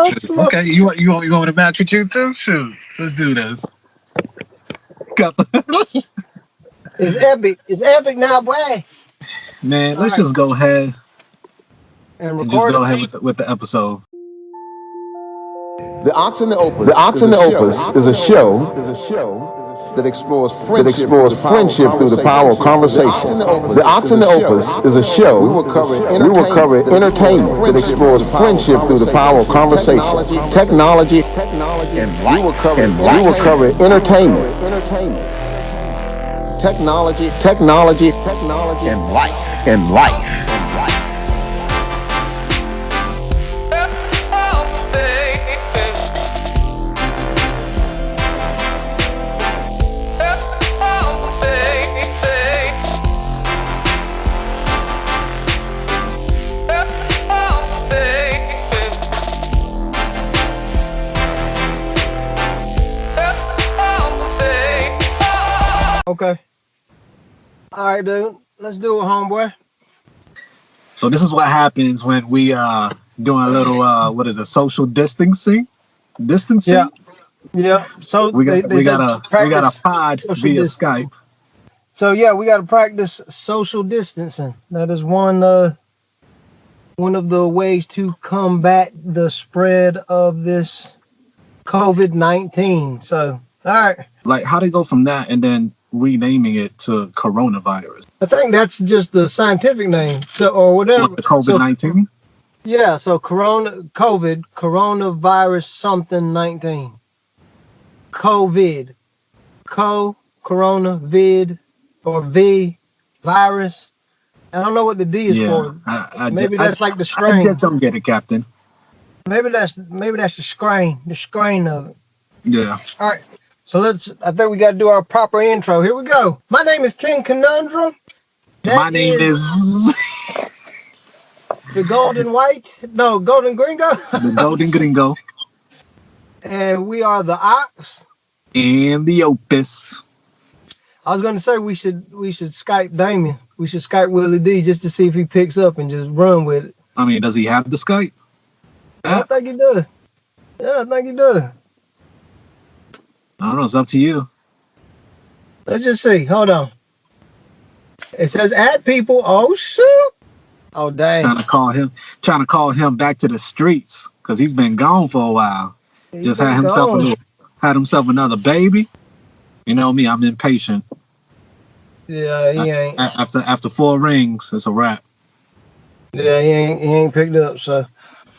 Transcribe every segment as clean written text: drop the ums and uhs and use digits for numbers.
Okay, you want me to match with you too? Shoot, let's do this. It's epic. It's epic now, boy. Man, All let's right, just go ahead and and just record go it, ahead Pete. with the episode. The Ox and the The Opus Ox is and a the show Opus is a show that explores that friendship through explores the power of friendship through the power of conversation. The Ox conversation. and the Opus The Ox is and a the show. Opus is a show. We will cover We will cover entertainment that explores friendship through the power of conversation, technology, and life. We will cover and we will cover entertainment, technology, and life. and life. Okay. All right, dude. Let's do it, homeboy. So this is what happens when we doing a little what is it, social distancing? Yeah. Yeah. So We got they said a practice pod social via distance. Skype. So yeah, we got to practice social distancing. That is one of the ways to combat the spread of this COVID-19. So all right, Like how to go from that and then renaming it to coronavirus. I think that's just the scientific name, so or whatever. What, the COVID-19? Yeah, so coronavirus something 19. COVID, corona, vid, or V, virus. I don't know what the D is for. Maybe that's like the strain. I just don't get it, Captain. Maybe that's the strain of it. Yeah. All right, so I think we got to do our proper intro. Here we go. My name is King Conundrum. My name is the Golden Gringo. the Golden Gringo And we are the Ox. and the Opus. I was going to say we should Skype Damien. We should Skype Willie D just to see if he picks up and just run with it. I mean, does he have the Skype? I think he does. Yeah, I think he does. I don't know. It's up to you. Let's just see. Hold on. It says add people. Oh shoot. Oh dang. Trying to call him back to the streets because he's been gone for a while. Just had himself another baby. You know me, I'm impatient. Yeah, he ain't. After 4 rings, it's a wrap. Yeah, he ain't picked up. So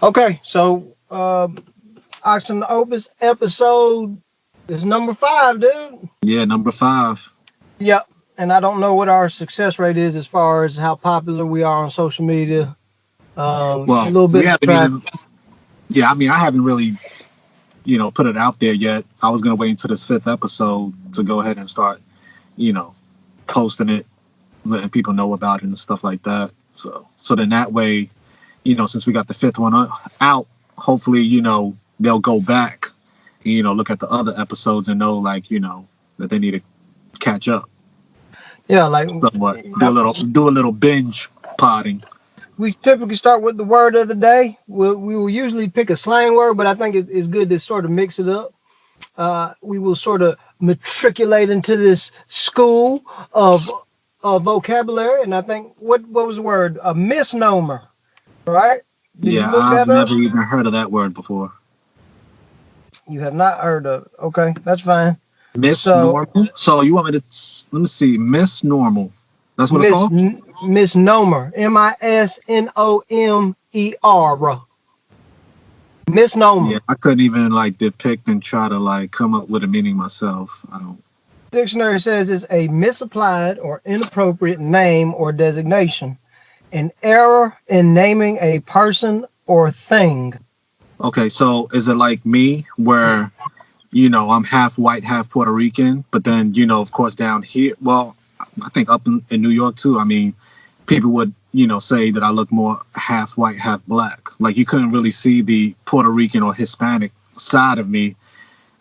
okay, so Ox and the Opus episode is number 5, dude. Yeah, number 5. Yep. And I don't know what our success rate is as far as how popular we are on social media. Well, a little bit. Yeah, I mean, I haven't really, put it out there yet. I was gonna wait until this 5th episode to go ahead and start, posting it, letting people know about it and stuff like that. So then that way, since we got the 5th one out, hopefully, they'll go back, look at the other episodes and know, that they need to catch up. Yeah, like somewhat. Do a little binge potting. We typically start with the word of the day. We will usually pick a slang word, but I think it's good to sort of mix it up. We will sort of matriculate into this school of vocabulary, and I think what was the word? A misnomer, right? Yeah, I've never even heard of that word before. You have not heard of it. Okay, that's fine. Misnormal. So you want me to let me see, misnormal. That's what it's called? Misnomer. MISNOMER. Misnomer. Yeah, I couldn't even depict and try to come up with a meaning myself. I don't. Dictionary says it's a misapplied or inappropriate name or designation, an error in naming a person or thing. Okay, so is it like me where I'm half white, half Puerto Rican, but then, of course, down here, well, I think up in New York, too, I mean, people would, say that I look more half white, half black. Like, you couldn't really see the Puerto Rican or Hispanic side of me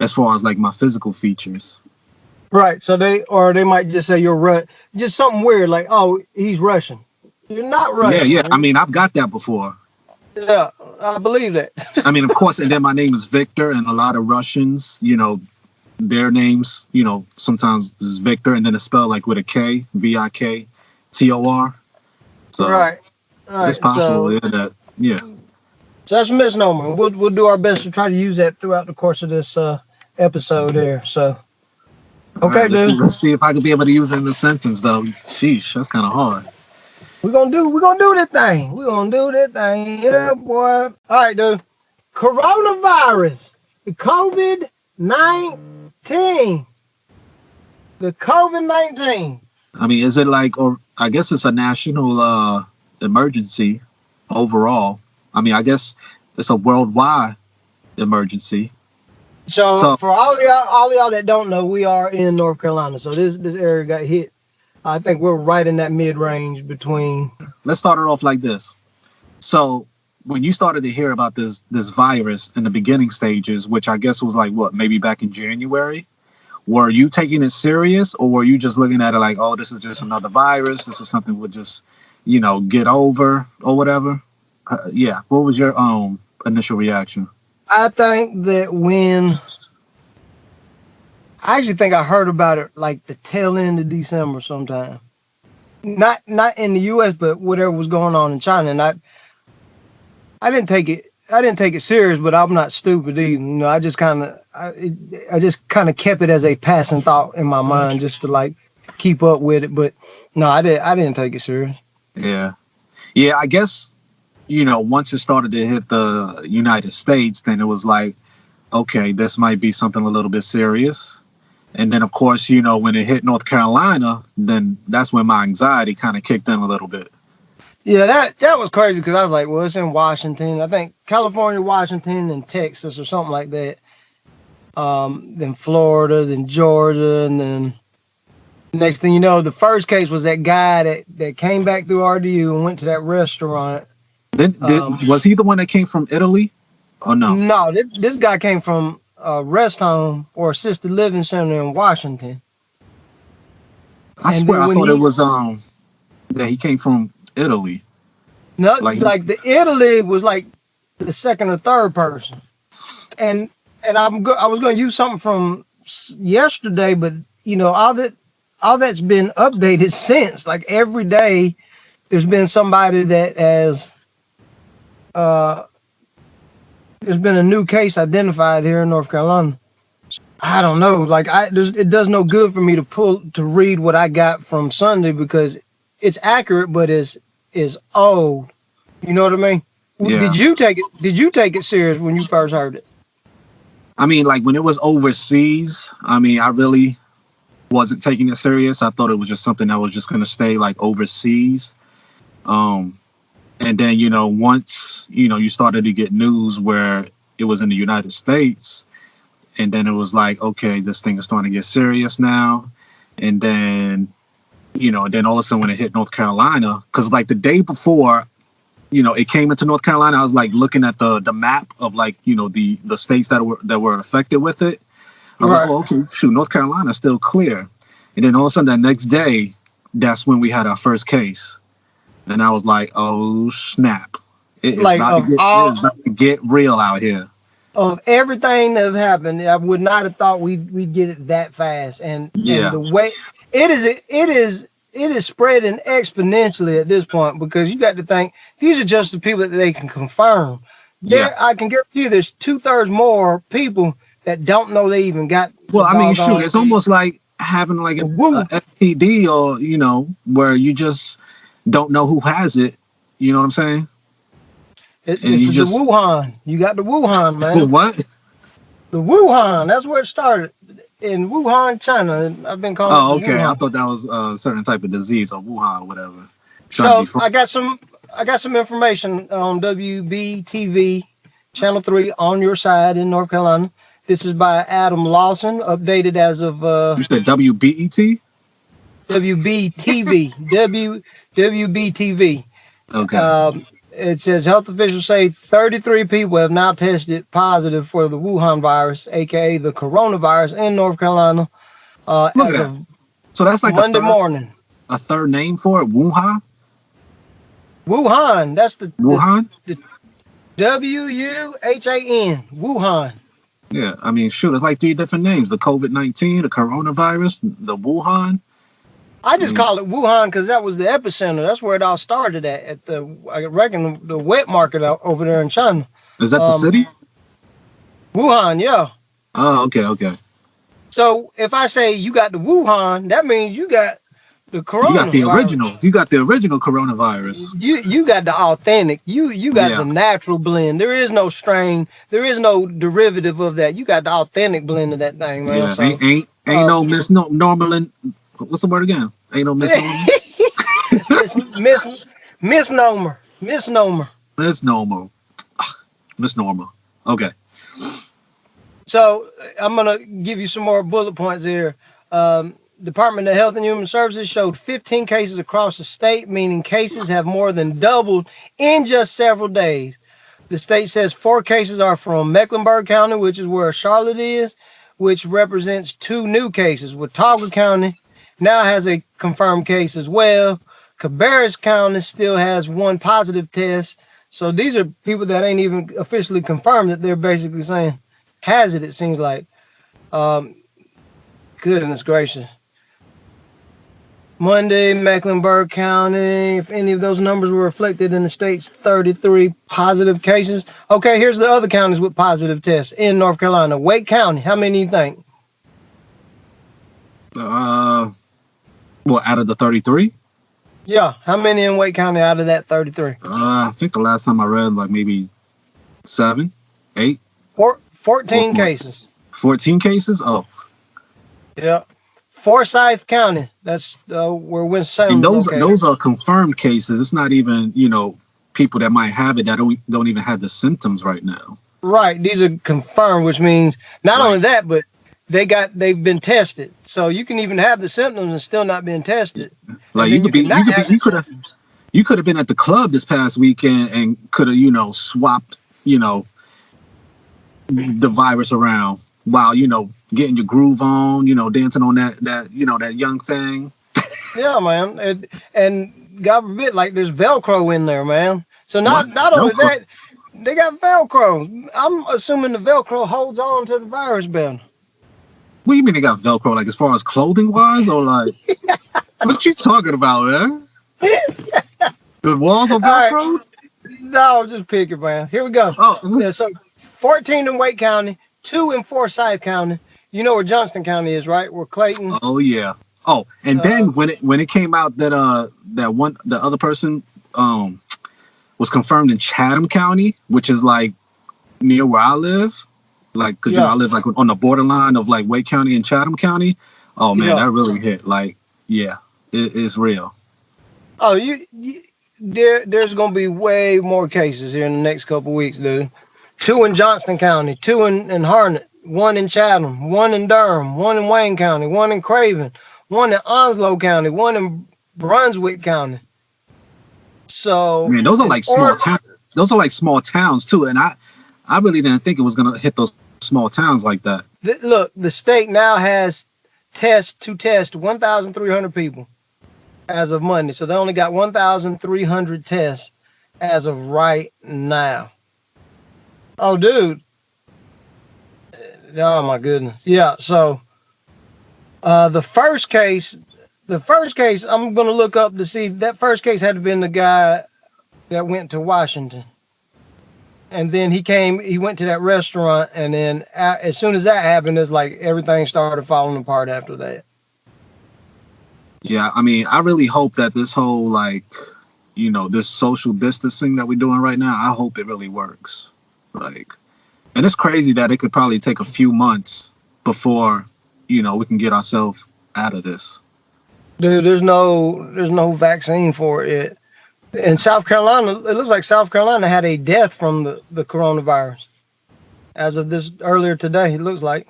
as far as, my physical features. Right, so they might just say you're just something weird, like, oh, he's Russian. You're not Russian. Yeah, I mean, I've got that before. Yeah, I believe that. I mean, of course, and then my name is Victor, and a lot of Russians, their names, sometimes is Victor, and then it's spelled like with a K, Viktor. So Right. it's possible, yeah. So that's a misnomer. We'll do our best to try to use that throughout the course of this episode here. So, okay, right, dude. let's see if I can be able to use it in the sentence, though. Sheesh, that's kind of hard. We're gonna do this thing. We're gonna do this thing. Yeah, boy. All right, dude. Coronavirus. The COVID-19. The COVID-19. I mean, is it like, or I guess it's a national emergency overall. I mean, I guess it's a worldwide emergency. So for all of y'all that don't know, we are in North Carolina. So this area got hit. I think we're right in that mid-range between. Let's start it off like this. So when you started to hear about this virus in the beginning stages, which I guess was like what, maybe back in January, were you taking it serious, or were you just looking at it like, oh, this is just another virus, this is something we'll just get over or whatever? What was your initial reaction? I think that I actually think I heard about it like the tail end of December sometime. Not in the US, but whatever was going on in China. And I didn't take it serious, but I'm not stupid either. I just kind of kept it as a passing thought in my mind just to like keep up with it. But no, I didn't take it serious. Yeah. Yeah, I guess, once it started to hit the United States, then it was like, okay, this might be something a little bit serious. And then, of course, when it hit North Carolina, then that's when my anxiety kind of kicked in a little bit. Yeah, that was crazy because I was like, well, it's in Washington. I think California, Washington, and Texas or something like that. Then Florida, then Georgia, and then next thing you know, the first case was that guy that came back through RDU and went to that restaurant. Then was he the one that came from Italy? Or no? No, this guy came from a rest home or assisted living center in Washington. I swear I thought it was that he came from Italy. No, like the Italy was like the second or third person. And I was going to use something from yesterday, but all that's been updated since. Like every day there's been somebody that has there's been a new case identified here in North Carolina. I don't know. Like it does no good for me to read what I got from Sunday because it's accurate, but it's old. You know what I mean? Yeah. Did you take it serious when you first heard it? I mean, like when it was overseas, I mean, I really wasn't taking it serious. I thought it was just something that was just going to stay like overseas. And then, once, you started to get news where it was in the United States, and then it was like, okay, this thing is starting to get serious now. And then, then all of a sudden when it hit North Carolina, because like the day before, it came into North Carolina, I was like looking at the map of like, the states that were affected with it. I was like, oh, okay, shoot, North Carolina's still clear. And then all of a sudden that next day, that's when we had our first case. And I was like, oh, snap. It's about to get real out here. Of everything that happened, I would not have thought we'd get it that fast. And the way it is spreading exponentially at this point, because you got to think these are just the people that they can confirm. I can guarantee you there's 2/3 more people that don't know they even got. Well, I mean, shoot, it's almost like having like a FTD or, where you just don't know who has it. You know what I'm saying? This is the Wuhan. You got the Wuhan, man. What? The Wuhan. That's where it started. In Wuhan, China. I've been calling it okay. Wuhan. I thought that was a certain type of disease or Wuhan or whatever. So I got some information on WBTV, Channel 3 on your side in North Carolina. This is by Adam Lawson, updated as of you said WBET? WBTV. WBTV. Okay. It says health officials say 33 people have now tested positive for the Wuhan virus, aka the coronavirus, in North Carolina. As of so that's like Monday morning. A third name for it, Wuhan. Wuhan. That's the Wuhan. Wuhan. Wuhan. Yeah, I mean, shoot, it's like 3 different names: the COVID-19, the coronavirus, the Wuhan. I I just mean, call it Wuhan because that was the epicenter. That's where it all started at the, I reckon, the wet market out over there in China. is that the Um, city? Wuhan, yeah. Oh, okay, okay. So if I say you got the Wuhan, that means you got the You got the coronavirus. original. You got the original coronavirus. You got the authentic. You got the Yeah, natural blend. There is no strain. There is no derivative of that. You got the authentic blend of that thing, man. yeah. So Ain't uh, no misnomer. What's the word again? Ain't no misnomer. misnomer. Misnomer. Misnomer. Misnomer. Okay. So I'm gonna give you some more bullet points here. Department of Health and Human Services showed 15 cases across the state, meaning cases have more than doubled in just several days. The state says 4 cases are from Mecklenburg County, which is where Charlotte is, which represents 2 new cases. Watauga County now has a confirmed case as well. Cabarrus County still has 1 positive test. So these are people that ain't even officially confirmed that they're basically saying has it seems like. Goodness gracious. Monday, Mecklenburg County, if any of those numbers were reflected in the state's 33 positive cases. Okay, here's the other counties with positive tests in North Carolina. Wake County, how many do you think? Well, out of the 33, Yeah, how many in Wake County out of that 33? I think the last time I read, like maybe 7, 8, 14 cases. 14 cases. Oh, Yeah. Forsyth County, that's where Winston-Salem and is located. those are confirmed cases. It's not even people that might have it that don't even have the symptoms right now. Right, these are confirmed, which means not only that, but they've been tested. So you can even have the symptoms and still not being tested. Like you could have been at the club this past weekend and could have swapped the virus around while getting your groove on, dancing on that young thing. Yeah, man, and God forbid, like there's Velcro in there, man. So not only that, they got Velcro. I'm assuming the Velcro holds on to the virus better. What do you mean they got Velcro? Like as far as clothing wise, or like what you talking about, man? The walls are Velcro? Right. No, just pick it, man. Here we go. Oh, yeah, so 14 in Wake County, 2 in Forsyth County. You know where Johnston County is, right? Where Clayton. Oh yeah. Oh, and then when it came out that the other person was confirmed in Chatham County, which is like near where I live, like because I live like on the borderline of like Wake County and Chatham County. Oh man, that really hit. Like, yeah, it's real. Oh, there's gonna be way more cases here in the next couple weeks, dude. 2 in Johnston County, 2 in Harnett, 1 in Chatham, 1 in Durham, 1 in Wayne County, 1 in Craven, 1 in Onslow County, 1 in Brunswick County. So man, those are like small towns. Those are like small towns too, and I really didn't think it was gonna hit those small towns like that. Look, the state now has test 1,300 people as of Monday, so they only got 1,300 tests as of right now. Oh, dude. Oh my goodness. Yeah. So, the first case, I'm going to look up to see that first case had to been the guy that went to Washington. And then he went to that restaurant. And then as soon as that happened, it's like everything started falling apart after that. Yeah. I mean, I really hope that this whole, this social distancing that we're doing right now, I hope it really works. And it's crazy that it could probably take a few months before, we can get ourselves out of this. Dude, there's no vaccine for it. In South Carolina, it looks like South Carolina had a death from the coronavirus as of this earlier today. It looks like.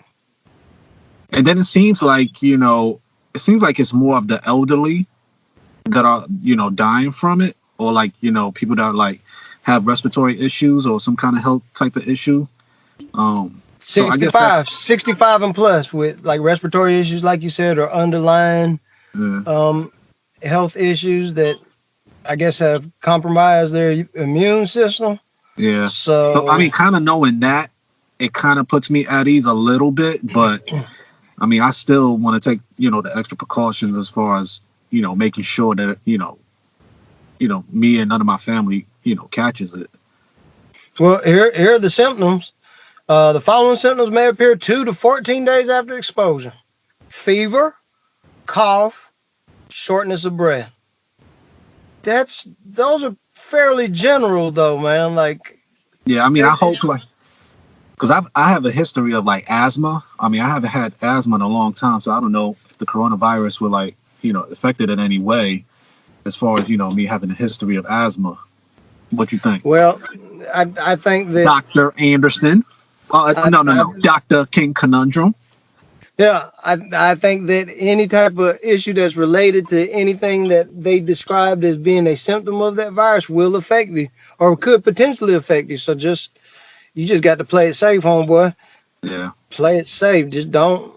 And then it seems like, it's more of the elderly that are, dying from it, or people that are have respiratory issues or some kind of health type of issue. 65 and plus with respiratory issues, like you said, or underlying health issues that I guess have compromised their immune system. Yeah. So I mean, kind of knowing that, it kind of puts me at ease a little bit, but I mean, I still want to take, the extra precautions as far as, making sure that, me and none of my family, catches it. well, here are the symptoms. The following symptoms may appear 2 to 14 days after exposure: fever, cough, shortness of breath. Those are fairly general though, man. Like, yeah, I mean, I hope because I have a history of like asthma. I mean, I haven't had asthma in a long time, so I don't know if the coronavirus would affected in any way as far as me having a history of asthma. What you think? Well, I think that Dr. Anderson. No. Dr. King Conundrum. Yeah, I think that any type of issue that's related to anything that they described as being a symptom of that virus will affect you, or could potentially affect you. So you just got to play it safe, homeboy. Yeah. Play it safe. Just don't.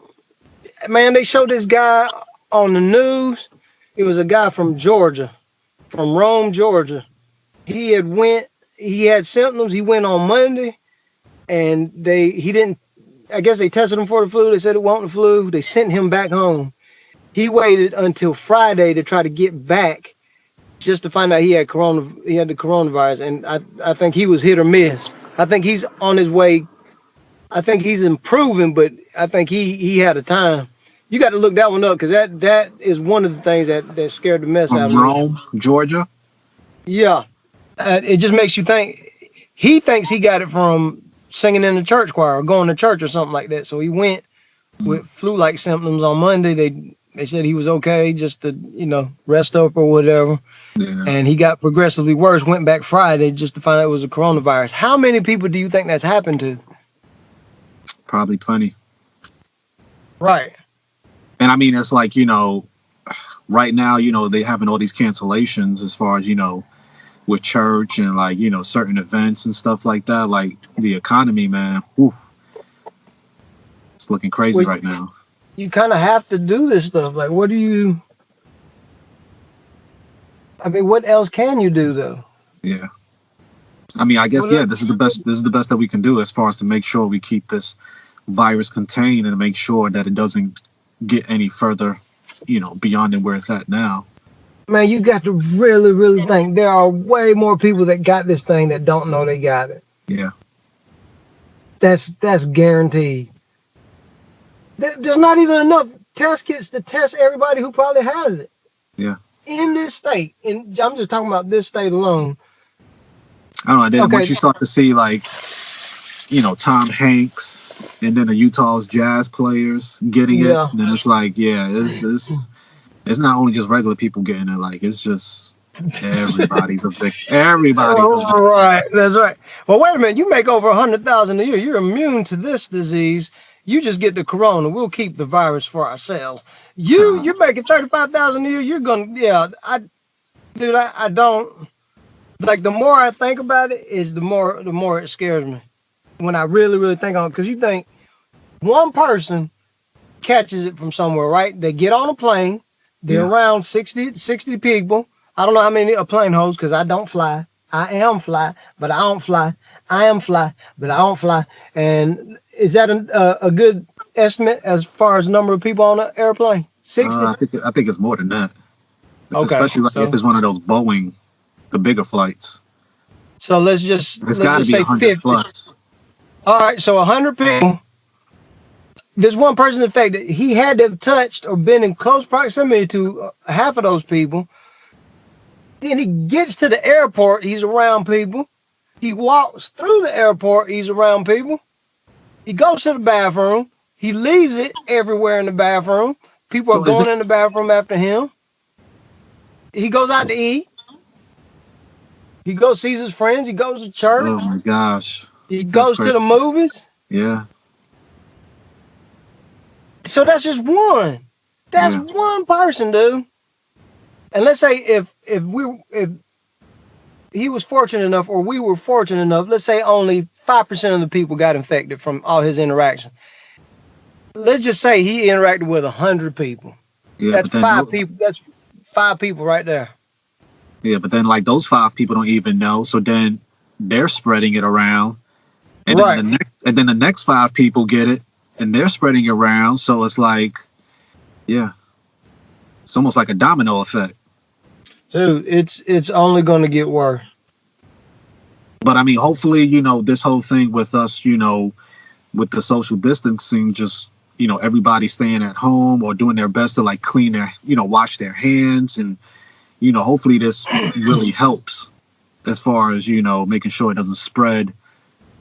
Man, they showed this guy on the news. It was a guy from Georgia, from Rome, Georgia. He had symptoms. He went on Monday, and he didn't. I guess they tested him for the flu. They said it wasn't the flu. They sent him back home. He waited until Friday to try to get back, just to find out he had the coronavirus. And I think he was hit or miss. I think he's on his way. I think he's improving, but I think he had a time. You got to look that one up, because that is one of the things that scared the mess out of me. Rome, Georgia. Yeah, it just makes you think. He thinks he got it from singing in the church choir or going to church or something like that. So he went with flu-like symptoms on Monday. They said he was okay, just to rest up or whatever. Yeah. And he got progressively worse. Went back Friday just to find out it was a coronavirus. How many people do you think that's happened to? Probably plenty. Right. And I mean, it's like, right now, they having all these cancellations as far as, with church and like, certain events and stuff like that. Like the economy, man, it's looking crazy right now. You kind of have to do this stuff. Like, what else can you do though? Yeah. I mean, I guess, this is the best that we can do as far as to make sure we keep this virus contained and make sure that it doesn't get any further, beyond than where it's at now. Man, you got to really, really think. There are way more people that got this thing that don't know they got it. Yeah. That's guaranteed. There's not even enough test kits to test everybody who probably has it. Yeah. In this state. I'm just talking about this state alone. I don't know. Then once you start to see like, Tom Hanks and then the Utah's Jazz players getting it, then it's like, it's not only just regular people getting it, like it's just everybody's a victim. Everybody's a victim. Right, that's right. Well, wait a minute. You make over 100,000 a year. You're immune to this disease. You just get the corona. We'll keep the virus for ourselves. You're making 35,000 a year. You're gonna, I don't like. The more I think about it, is the more it scares me. When I really, really think on it, because you think one person catches it from somewhere, right? They get on a plane. They're around 60 people. I don't know how many are plane hosts, because I don't fly. I am fly, but I don't fly. I am fly, but I don't fly. And is that a good estimate as far as number of people on an airplane? 60? I think it's more than that. Especially if it's one of those Boeing, the bigger flights. So let's just say 100 50 plus. All right, so 100 people. There's one person infected. He had to have touched or been in close proximity to half of those people. Then he gets to the airport. He's around people. He walks through the airport. He's around people. He goes to the bathroom. He leaves it everywhere in the bathroom. People are going in the bathroom after him. He goes out to eat. He goes sees his friends. He goes to church. Oh my gosh. He goes to the movies. Yeah. So that's just one. That's one person, dude. And let's say if he was fortunate enough, or we were fortunate enough, let's say only 5% of the people got infected from all his interactions. Let's just say he interacted with 100 people. Yeah, that's 5 people. That's 5 people right there. Yeah, but then like those 5 people don't even know. So then they're spreading it around, and Right. then the next 5 people get it, and they're spreading it around. So it's like, yeah, it's almost like a domino effect. Dude, it's only going to get worse. But I mean, hopefully, you know, this whole thing with us, you know, with the social distancing, just, you know, everybody staying at home or doing their best to like clean their, you know, wash their hands, and, you know, hopefully this really helps as far as, you know, making sure it doesn't spread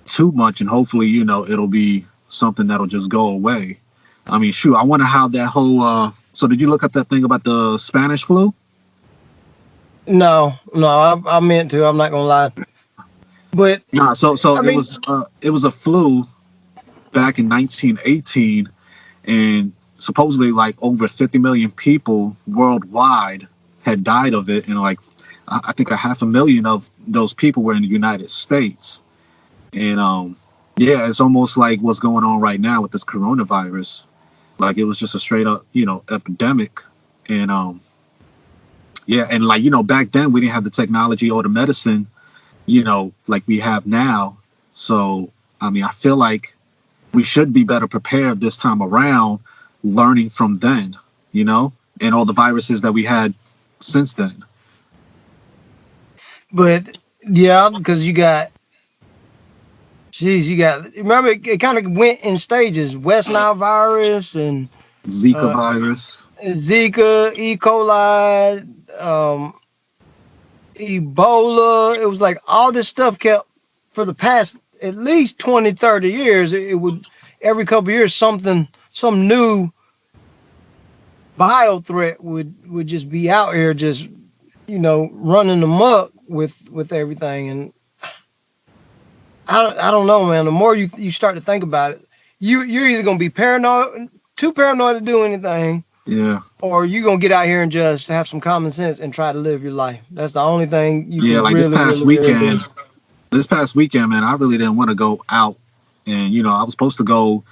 too much, and hopefully, you know, it'll be something that'll just go away. I mean, shoot, I wonder how that whole so did you look up that thing about the Spanish flu? No, I meant to. I'm not gonna lie. But Nah, so I mean, it was a flu back in 1918, and supposedly like over 50 million people worldwide had died of it, and like I think 500,000 of those people were in the United States. And yeah, it's almost like what's going on right now with this coronavirus. Like it was just a straight up, you know, epidemic. And yeah, and like, you know, back then we didn't have the technology or the medicine, you know, like we have now. So I mean, I feel like we should be better prepared this time around, learning from then, you know, and all the viruses that we had since then. but yeah, because you got, remember it kind of went in stages. West Nile virus and Zika virus. Zika, E. coli, Ebola. It was like all this stuff kept for the past at least 20, 30 years. It would every couple of years some new bio threat would just be out here, just, you know, running amok with everything. And I don't know, man. The more you start to think about it, you're either gonna be too paranoid to do anything, Yeah. or you're gonna get out here and just have some common sense and try to live your life. That's the only thing you Yeah, can like really, really do. this past weekend, man, I really didn't want to go out. And, you know, I was supposed to go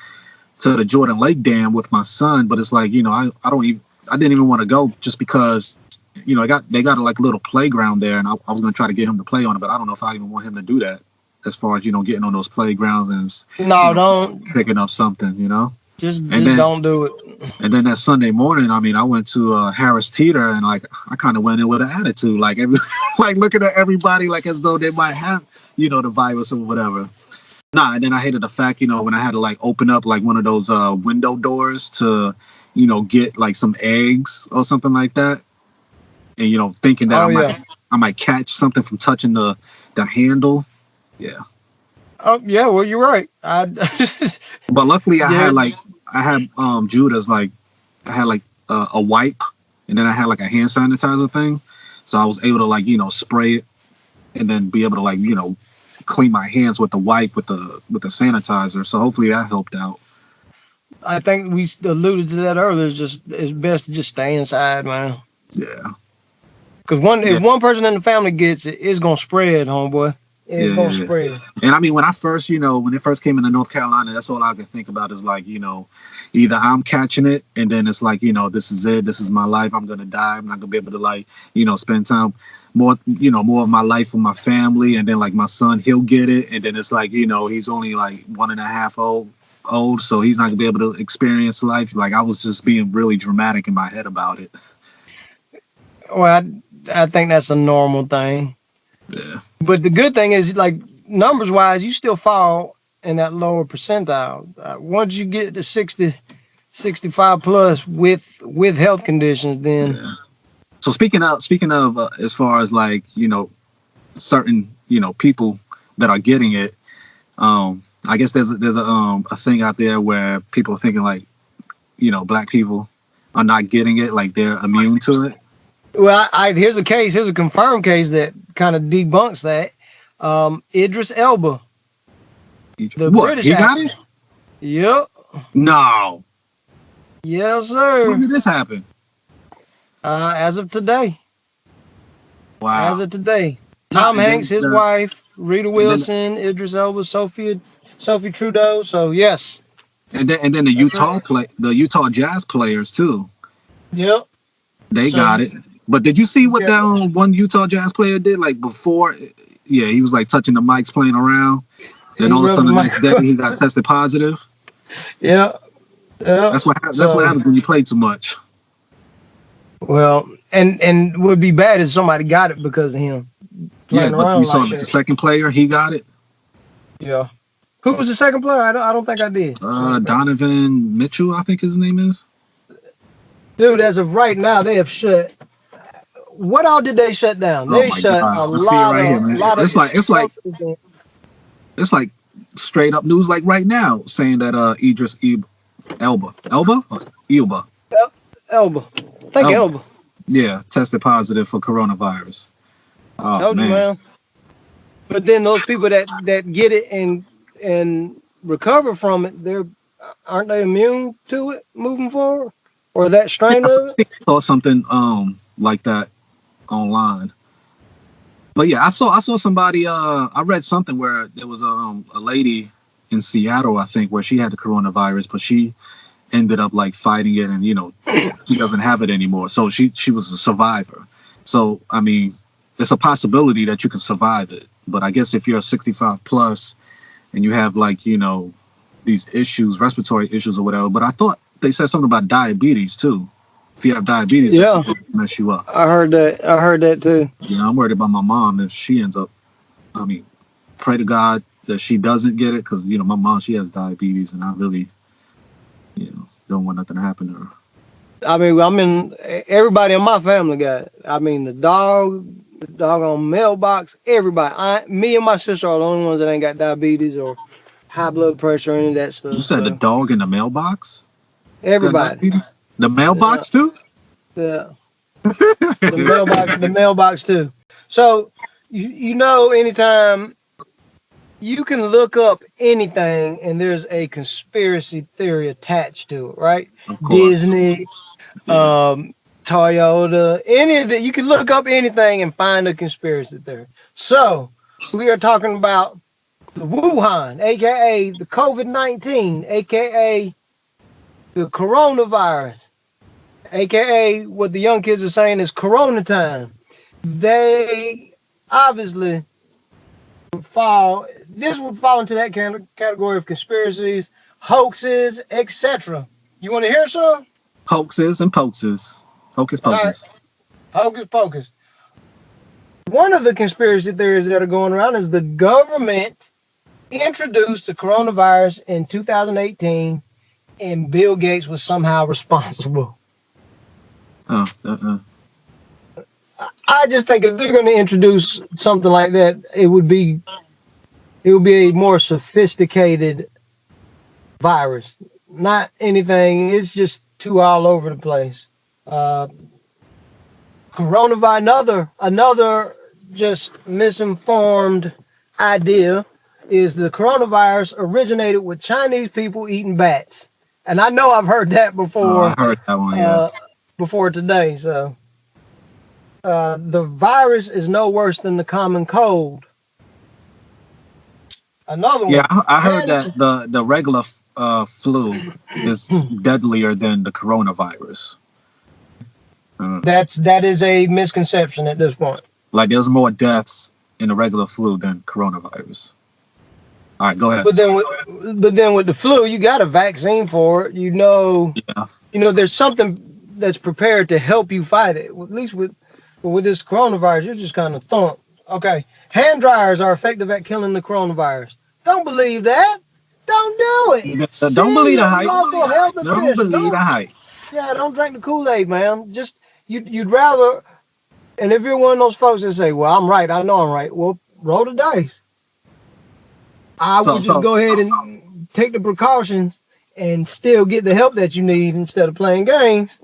to the Jordan Lake Dam with my son, but it's like, you know, I didn't even want to go just because, you know, they got like a little playground there, and I was going to try to get him to play on it, but I don't know if I even want him to do that as far as, you know, getting on those playgrounds and No, you know, don't. picking up something, you know. Just then, don't do it. And then that Sunday morning, I mean, I went to Harris Teeter, and like I kind of went in with an attitude, like like looking at everybody like as though they might have, you know, the virus or whatever. Nah, and then I hated the fact, you know, when I had to like open up like one of those window doors to, you know, get like some eggs or something like that, and you know, thinking that I might catch something from touching the handle. Yeah. Oh yeah, well you're right. But luckily I had Judah's like I had like a wipe, and then I had like a hand sanitizer thing, so I was able to like, you know, spray it and then be able to like, you know, clean my hands with the wipe with the sanitizer. So hopefully that helped out. I think we alluded to that earlier. It's best to just stay inside, man. Yeah. Because if one person in the family gets it, it's gonna spread, homeboy. It's gonna spread. And I mean, when it first came into North Carolina, that's all I could think about is like, you know, either I'm catching it, and then it's like, you know, this is it. This is my life. I'm gonna die. I'm not gonna be able to like, you know, spend time more of my life with my family. And then like my son, he'll get it, and then it's like, you know, he's only like 1.5 old, so he's not gonna be able to experience life. Like I was just being really dramatic in my head about it. Well, I think that's a normal thing. Yeah. But the good thing is, like, numbers wise, you still fall in that lower percentile. Once you get to 60, 65 plus with health conditions, then. Yeah. So speaking of as far as like, you know, certain, you know, people that are getting it, I guess there's a thing out there where people are thinking like, you know, black people are not getting it, like they're immune to it. Well, here's a confirmed case that kind of debunks that. Idris Elba, the British he got actor. it? Yep. No. Yes, sir. When did this happen? As of today. Wow. As of today. Tom Hanks, his wife, Rita Wilson, Idris Elba, Sophie Trudeau. So yes. And then the Utah Jazz players too. Yep. They got it. But did you see what that one Utah Jazz player did? Like before, Yeah, he was like touching the mics, playing around. Then all of a sudden, the next day, he got tested positive. Yeah. That's what happens when you play too much. Well, and would be bad if somebody got it because of him. Yeah, but you saw the second player, he got it. Yeah. Who was the second player? I don't think I did. Donovan Mitchell, I think his name is. Dude, as of right now, they have shut. What all did they shut down? They shut a lot of. It's like straight up news, like right now, saying that Idris Elba. Yeah, tested positive for coronavirus. Oh, told you, man. But then those people that get it and recover from it, aren't they immune to it moving forward, or that strain of it? I saw something like that online. But yeah, I saw somebody. I read something where there was a lady in Seattle, I think, where she had the coronavirus, but she ended up like fighting it, and she doesn't have it anymore. So she was a survivor. So I mean, it's a possibility that you can survive it. But I guess if you're 65 plus and you have like these issues, respiratory issues or whatever. But I thought they said something about diabetes too. If you have diabetes, it can mess you up. I heard that too. Yeah, I'm worried about my mom if she ends up. I mean, pray to God that she doesn't get it, because my mom, she has diabetes, and I really, don't want nothing to happen to her. I mean, everybody in my family got it. I mean, the dog on mailbox, everybody. Me and my sister are the only ones that ain't got diabetes or high blood pressure or any of that stuff. You said the dog in the mailbox? Everybody. The mailbox too? Yeah. The mailbox too. So anytime you can look up anything and there's a conspiracy theory attached to it, right? Disney, Toyota, any of that. You can look up anything and find a conspiracy theory. So we are talking about the Wuhan, aka the COVID-19, aka the coronavirus, aka what the young kids are saying is Corona time. They obviously would fall into that category of conspiracies, hoaxes, etc. You want to hear some? Hoaxes and pokes. Hocus pocus. Right. Hocus pocus. One of the conspiracy theories that are going around is the government introduced the coronavirus in 2018 and Bill Gates was somehow responsible. I just think if they're going to introduce something like that, it would be a more sophisticated virus. Not anything. It's just too all over the place. Coronavirus. Another just misinformed idea is the coronavirus originated with Chinese people eating bats, and I know I've heard that before. I heard that one. Yeah. Before today. So the virus is no worse than the common cold. Another one. Yeah, I heard that the regular flu is deadlier than the coronavirus. That is a misconception at this point. Like there's more deaths in the regular flu than coronavirus. All right, go ahead. But then with the flu, you got a vaccine for it. There's something that's prepared to help you fight it. At least with this coronavirus, you're just kind of thumped. Okay, hand dryers are effective at killing the coronavirus. Don't believe that. Don't do it. Don't believe the hype. Don't believe the hype. Yeah, don't drink the Kool-Aid, man. Just you'd rather. And if you're one of those folks that say, "Well, I'm right. I know I'm right," well, roll the dice. I would just go ahead and take the precautions and still get the help that you need instead of playing games.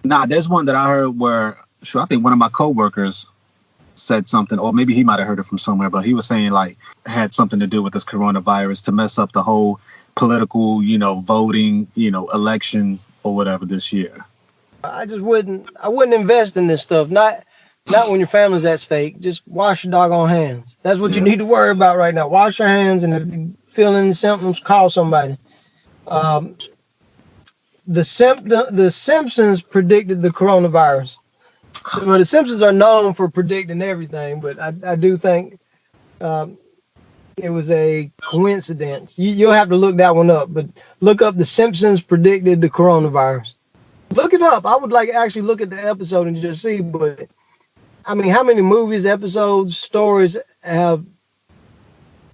Nah, there's one that I heard where I think one of my coworkers said something, or maybe he might have heard it from somewhere, but he was saying like had something to do with this coronavirus to mess up the whole political, voting, election or whatever this year. I wouldn't invest in this stuff. Not when your family's at stake. Just wash your doggone hands. That's what you need to worry about right now. Wash your hands, and if you feel any symptoms, call somebody. The Simpsons predicted the coronavirus. Well, the Simpsons are known for predicting everything, but I do think it was a coincidence. You'll have to look that one up, but look up the Simpsons predicted the coronavirus. Look it up. I would like actually look at the episode and just see, but I mean, how many movies, episodes, stories have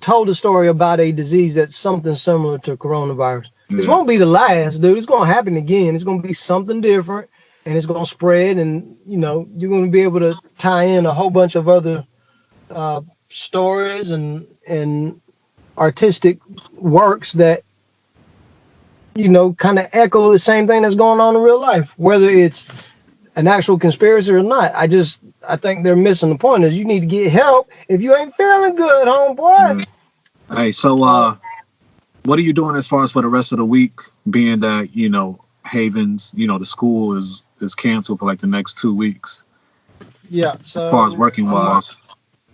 told a story about a disease that's something similar to coronavirus? This won't be the last, dude. It's going to happen again. It's going to be something different, and it's going to spread, and, you know, you're going to be able to tie in a whole bunch of other stories and artistic works that, you know, kind of echo the same thing that's going on in real life, whether it's an actual conspiracy or not. I think they're missing the point. Is you need to get help if you ain't feeling good, homeboy. Hey, so what are you doing as far as for the rest of the week, being that, you know, Havens, you know, the school is canceled for like the next 2 weeks? Yeah, so as far as working wise,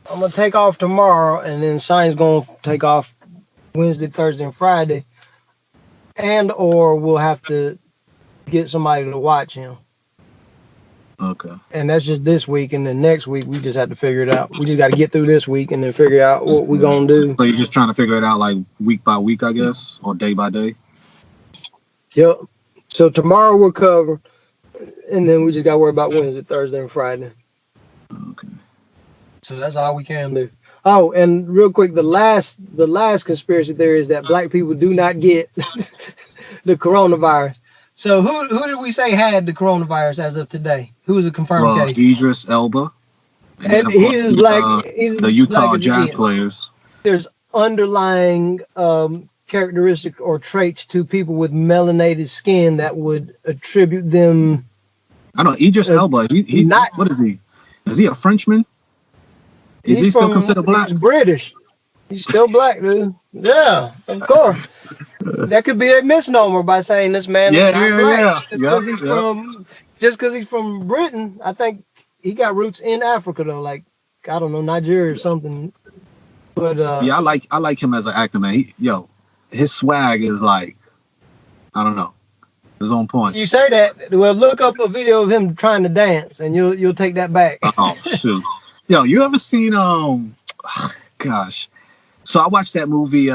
I'm gonna take off tomorrow, and then Shine's gonna take off Wednesday, Thursday, and Friday, or we'll have to get somebody to watch him. Okay. And that's just this week, and then next week we just have to figure it out. We just got to get through this week and then figure out what we're gonna do. So you're just trying to figure it out like week by week, I guess, or day by day. Yep. So tomorrow we'll cover, and then we just got to worry about Wednesday, Thursday, and Friday. Okay. So that's all we can do. Oh, and real quick, the last conspiracy theory is that black people do not get the coronavirus. So who did we say had the coronavirus as of today? Who is a confirmed case? Idris Elba. And he is black. He's the Utah black Jazz players. There's underlying characteristics or traits to people with melanated skin that would attribute them. I know Idris Elba. He not. What is he? Is he a Frenchman? Is he still considered black? He's British. He's still black, dude. Yeah, of course. That could be a misnomer by saying this man is not black. Just because he's from Britain. I think he got roots in Africa though, like I don't know, Nigeria or something. But yeah, I like him as an actor, man. His swag is like, I don't know, his own point. You say that? Well, look up a video of him trying to dance, and you'll take that back. Oh shoot, yo, you ever seen gosh? So I watched that movie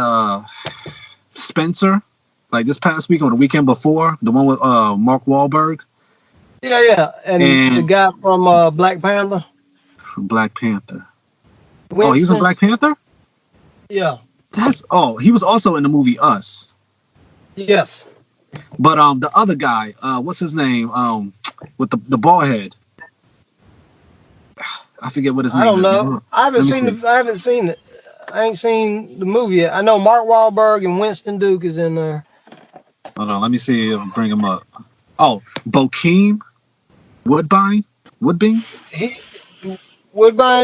Spencer, like this past week or the weekend before, the one with Mark Wahlberg. Yeah, and the guy from Black Panther. Black Panther. Winston. Oh, he was in Black Panther? Yeah. He was also in the movie Us. Yes. But the other guy, what's his name? With the bald head. I forget what his name is. I don't know. I haven't seen it. I ain't seen the movie yet. I know Mark Wahlberg and Winston Duke is in there. Hold on, let me see if I bring him up. Oh, Bokeem Woodbine? Woodbine,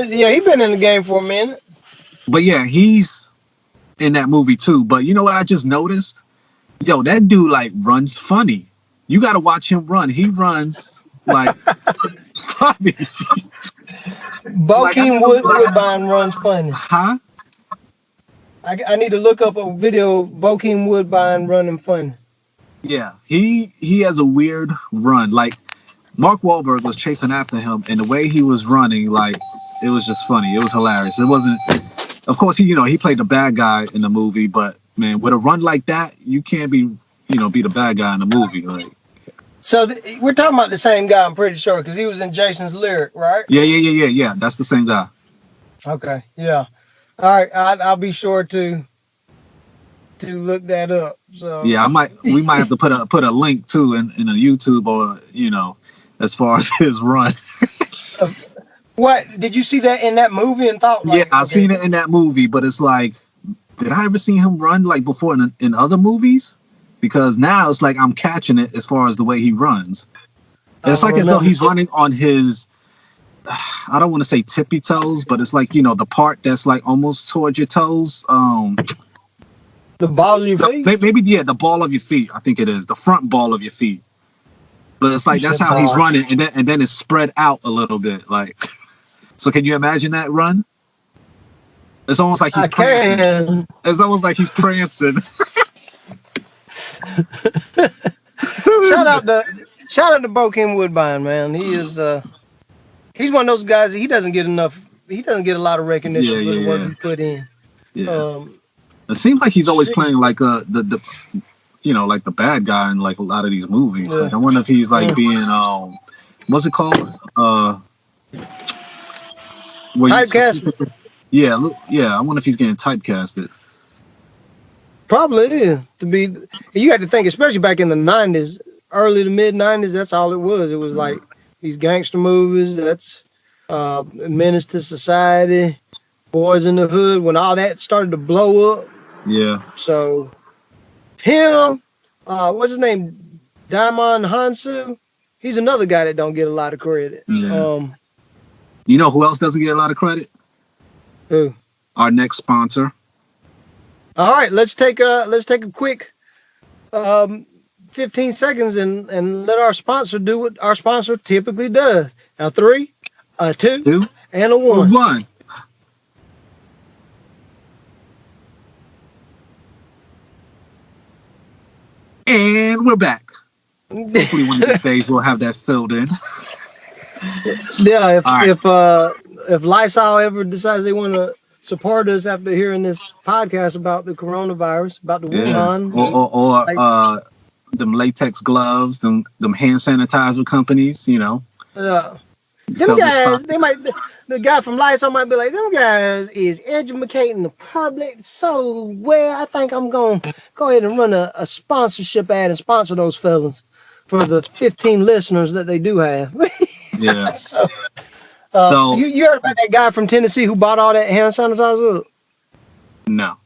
yeah, he's been in the game for a minute. But yeah, he's in that movie too. But you know what I just noticed? Yo, that dude like runs funny. You got to watch him run. He runs like funny. Bokeem Woodbine runs funny. Huh? I need to look up a video of Bokeem Woodbine running funny. Yeah, he has a weird run. Like Mark Wahlberg was chasing after him, and the way he was running, like it was just funny. It was hilarious. It wasn't. Of course, he played the bad guy in the movie, but man, with a run like that, you can't be the bad guy in the movie. Like, so we're talking about the same guy, I'm pretty sure, because he was in Jason's Lyric, right? Yeah. That's the same guy. Okay, yeah. All right, I'll be sure to look that up. So yeah, we might have to put a link too in a YouTube or as far as his run. What did you see that in that movie and thought? Like, yeah, I've seen it in that movie, but it's like, did I ever see him run like before in other movies? Because now it's like I'm catching it as far as the way he runs. It's like as though he's running on his, I don't want to say tippy toes, but it's like, the part that's like almost towards your toes. The ball of your feet? Maybe, yeah, the ball of your feet. I think it is. The front ball of your feet. But it's like, that's how he's running. And then it's spread out a little bit. Like, so can you imagine that run? It's almost like he's prancing. It's almost like he's prancing. Shout out to Bokeem Woodbine, man. He is he's one of those guys. He doesn't get enough. He doesn't get a lot of recognition for the work he put in. Yeah. It seems like he's always playing like the like the bad guy in like a lot of these movies. Yeah. Like, I wonder if he's like being what's it called? Typecasted. Yeah. I wonder if he's getting typecasted. Probably is to be. You had to think, especially back in the '90s, early to mid '90s. That's all it was. It was like these gangster movies. That's Menace to Society, Boys in the Hood. When all that started to blow up. Yeah. So him, what's his name? Daimon Hansu. He's another guy that don't get a lot of credit. Yeah. You know who else doesn't get a lot of credit? Who? Our next sponsor. All right, let's take a quick 15 seconds and let our sponsor do what our sponsor typically does. Now 3, a 2, and a 1. 1. And we're back. Hopefully one of these days we'll have that filled in. Yeah, if Lysol ever decides they want to support us after hearing this podcast about the coronavirus, about the Wuhan, or them latex gloves, them hand sanitizer companies, them guys, the guy from Lysol might be like, them guys is educating the public so well. I think I'm going to go ahead and run a sponsorship ad and sponsor those fellas for the 15 listeners that they do have. Yeah. So you heard about that guy from Tennessee who bought all that hand sanitizer? No.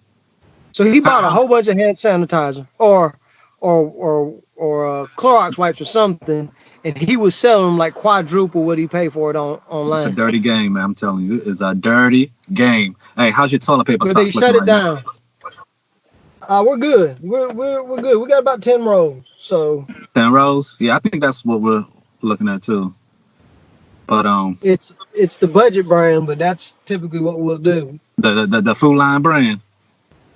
So he bought a whole bunch of hand sanitizer or Clorox wipes or something, and he was selling them like quadruple what he paid for it online. It's a dirty game, man. I'm telling you, it's a dirty game. Hey, how's your toilet paper stock? They shut it down. We're good. We're good. We got about 10 rolls. So 10 rolls? Yeah, I think that's what we're looking at too. But it's the budget brand, but that's typically what we'll do. The Food Line brand.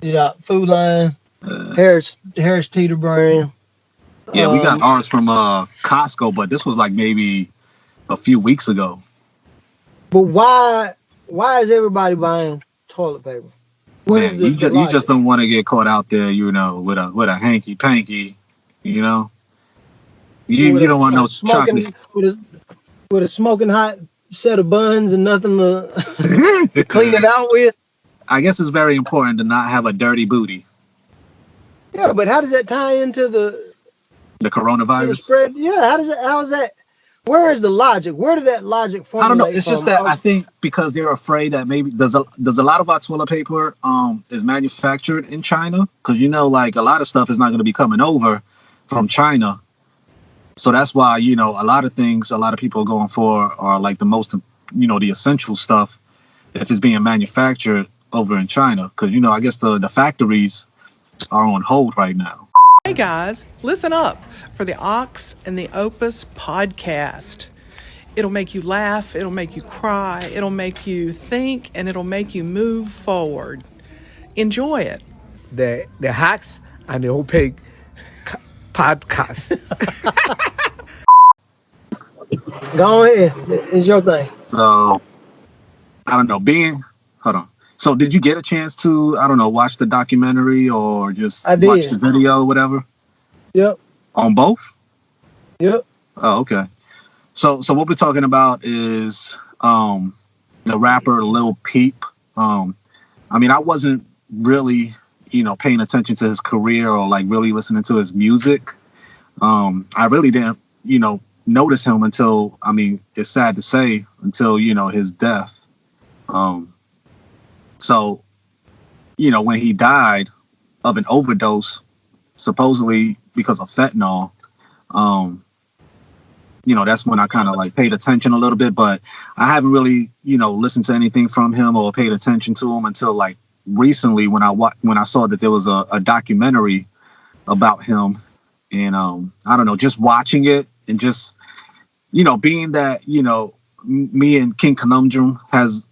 Yeah, Food Line, Harris Teeter brand. Yeah, we got ours from Costco, but this was like maybe a few weeks ago. But why is everybody buying toilet paper? Man, you just don't want to get caught out there, with a hanky panky, You don't want no chocolate with a smoking hot set of buns and nothing to clean it out with. I guess it's very important to not have a dirty booty. Yeah, but how does that tie into the coronavirus? The spread? Yeah, how is that? Where is the logic? Where did that logic formulate? I don't know. It's just that I think because they're afraid that maybe there's a lot of our toilet paper is manufactured in China, because like a lot of stuff is not going to be coming over from China. So that's why, a lot of things a lot of people are going for are like the most, the essential stuff if it's being manufactured over in China. Because, I guess the factories are on hold right now. Hey guys, listen up for the Ox and the Opus podcast. It'll make you laugh, it'll make you cry, it'll make you think, and it'll make you move forward. Enjoy it. The Hacks and the Opus podcast. Go ahead. It's your thing. So, I don't know. Hold on. So, did you get a chance to, watch the documentary or just watch the video or whatever? Yep. On both? Yep. Oh, okay. So what we're talking about is the rapper Lil Peep. I wasn't really, paying attention to his career or like really listening to his music. I really didn't, notice him until, it's sad to say, until, his death. So, when he died of an overdose, supposedly because of fentanyl, that's when I kind of like paid attention a little bit, but I haven't really, listened to anything from him or paid attention to him until like recently when I saw that there was a documentary about him. And I don't know, just watching it and just, being that, me and King Conundrum has,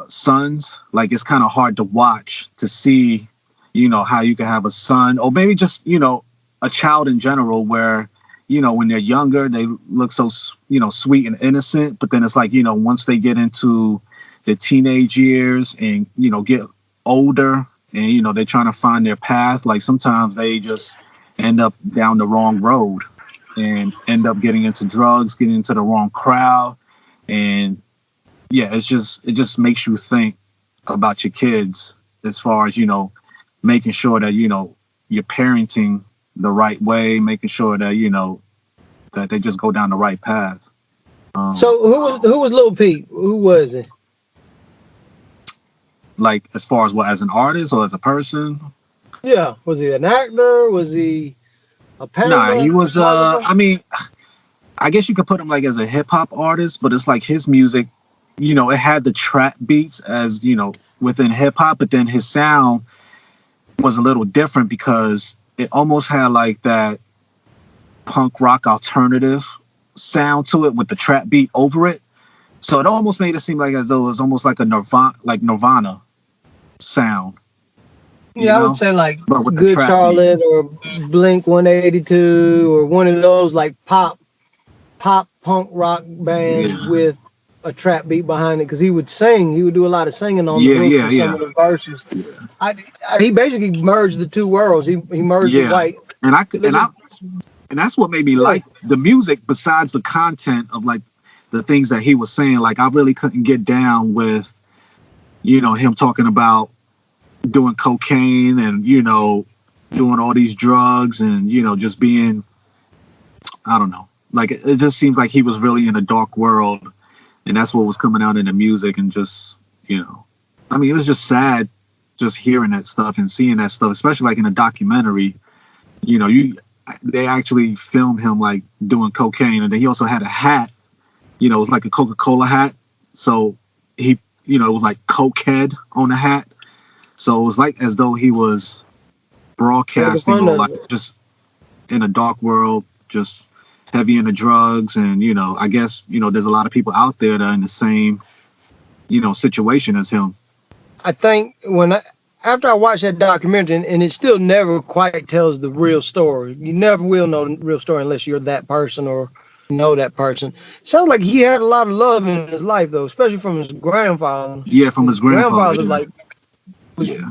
sons, like it's kind of hard to watch to see, how you can have a son or maybe just, a child in general where, when they're younger, they look so, sweet and innocent. But then it's like, once they get into the teenage years and, get older and, they're trying to find their path. Like sometimes they just end up down the wrong road and end up getting into drugs, getting into the wrong crowd. And yeah, it just makes you think about your kids as far as, making sure that, you're parenting the right way, making sure that, that they just go down the right path. So who was Lil Peep? Who was it? Like as far as what, as an artist or as a person? Yeah. Was he an actor? Was he a parent? Nah, he was, I mean, I guess you could put him like as a hip hop artist, but it's like his music, it had the trap beats as, within hip hop, but then his sound was a little different because it almost had like that punk rock alternative sound to it with the trap beat over it. So it almost made it seem like as though it was almost like a Nirvana sound. Yeah, I would say like Good Charlotte beat. Or Blink 182 or one of those like pop punk rock bands with a trap beat behind it, because he would sing. He would do a lot of singing on the hooks some of the verses. Yeah. He basically merged the two worlds. He merged the white. And that's what made me like the music. Besides the content of like the things that he was saying, like I really couldn't get down with, him talking about doing cocaine and doing all these drugs and just being, I don't know, like it just seems like he was really in a dark world. And that's what was coming out in the music, and just, I mean, it was just sad just hearing that stuff and seeing that stuff, especially like in a documentary. They actually filmed him like doing cocaine, and then he also had a hat. It was like a Coca-Cola hat, so he, it was like cokehead on the hat. So it was like as though he was broadcasting or like just in a dark world, just heavy into drugs. And, I guess, there's a lot of people out there that are in the same, situation as him. I think after I watched that documentary, and it still never quite tells the real story. You never will know the real story unless you're that person or know that person. Sounds like he had a lot of love in his life, though, especially from his grandfather. Yeah, from his grandfather.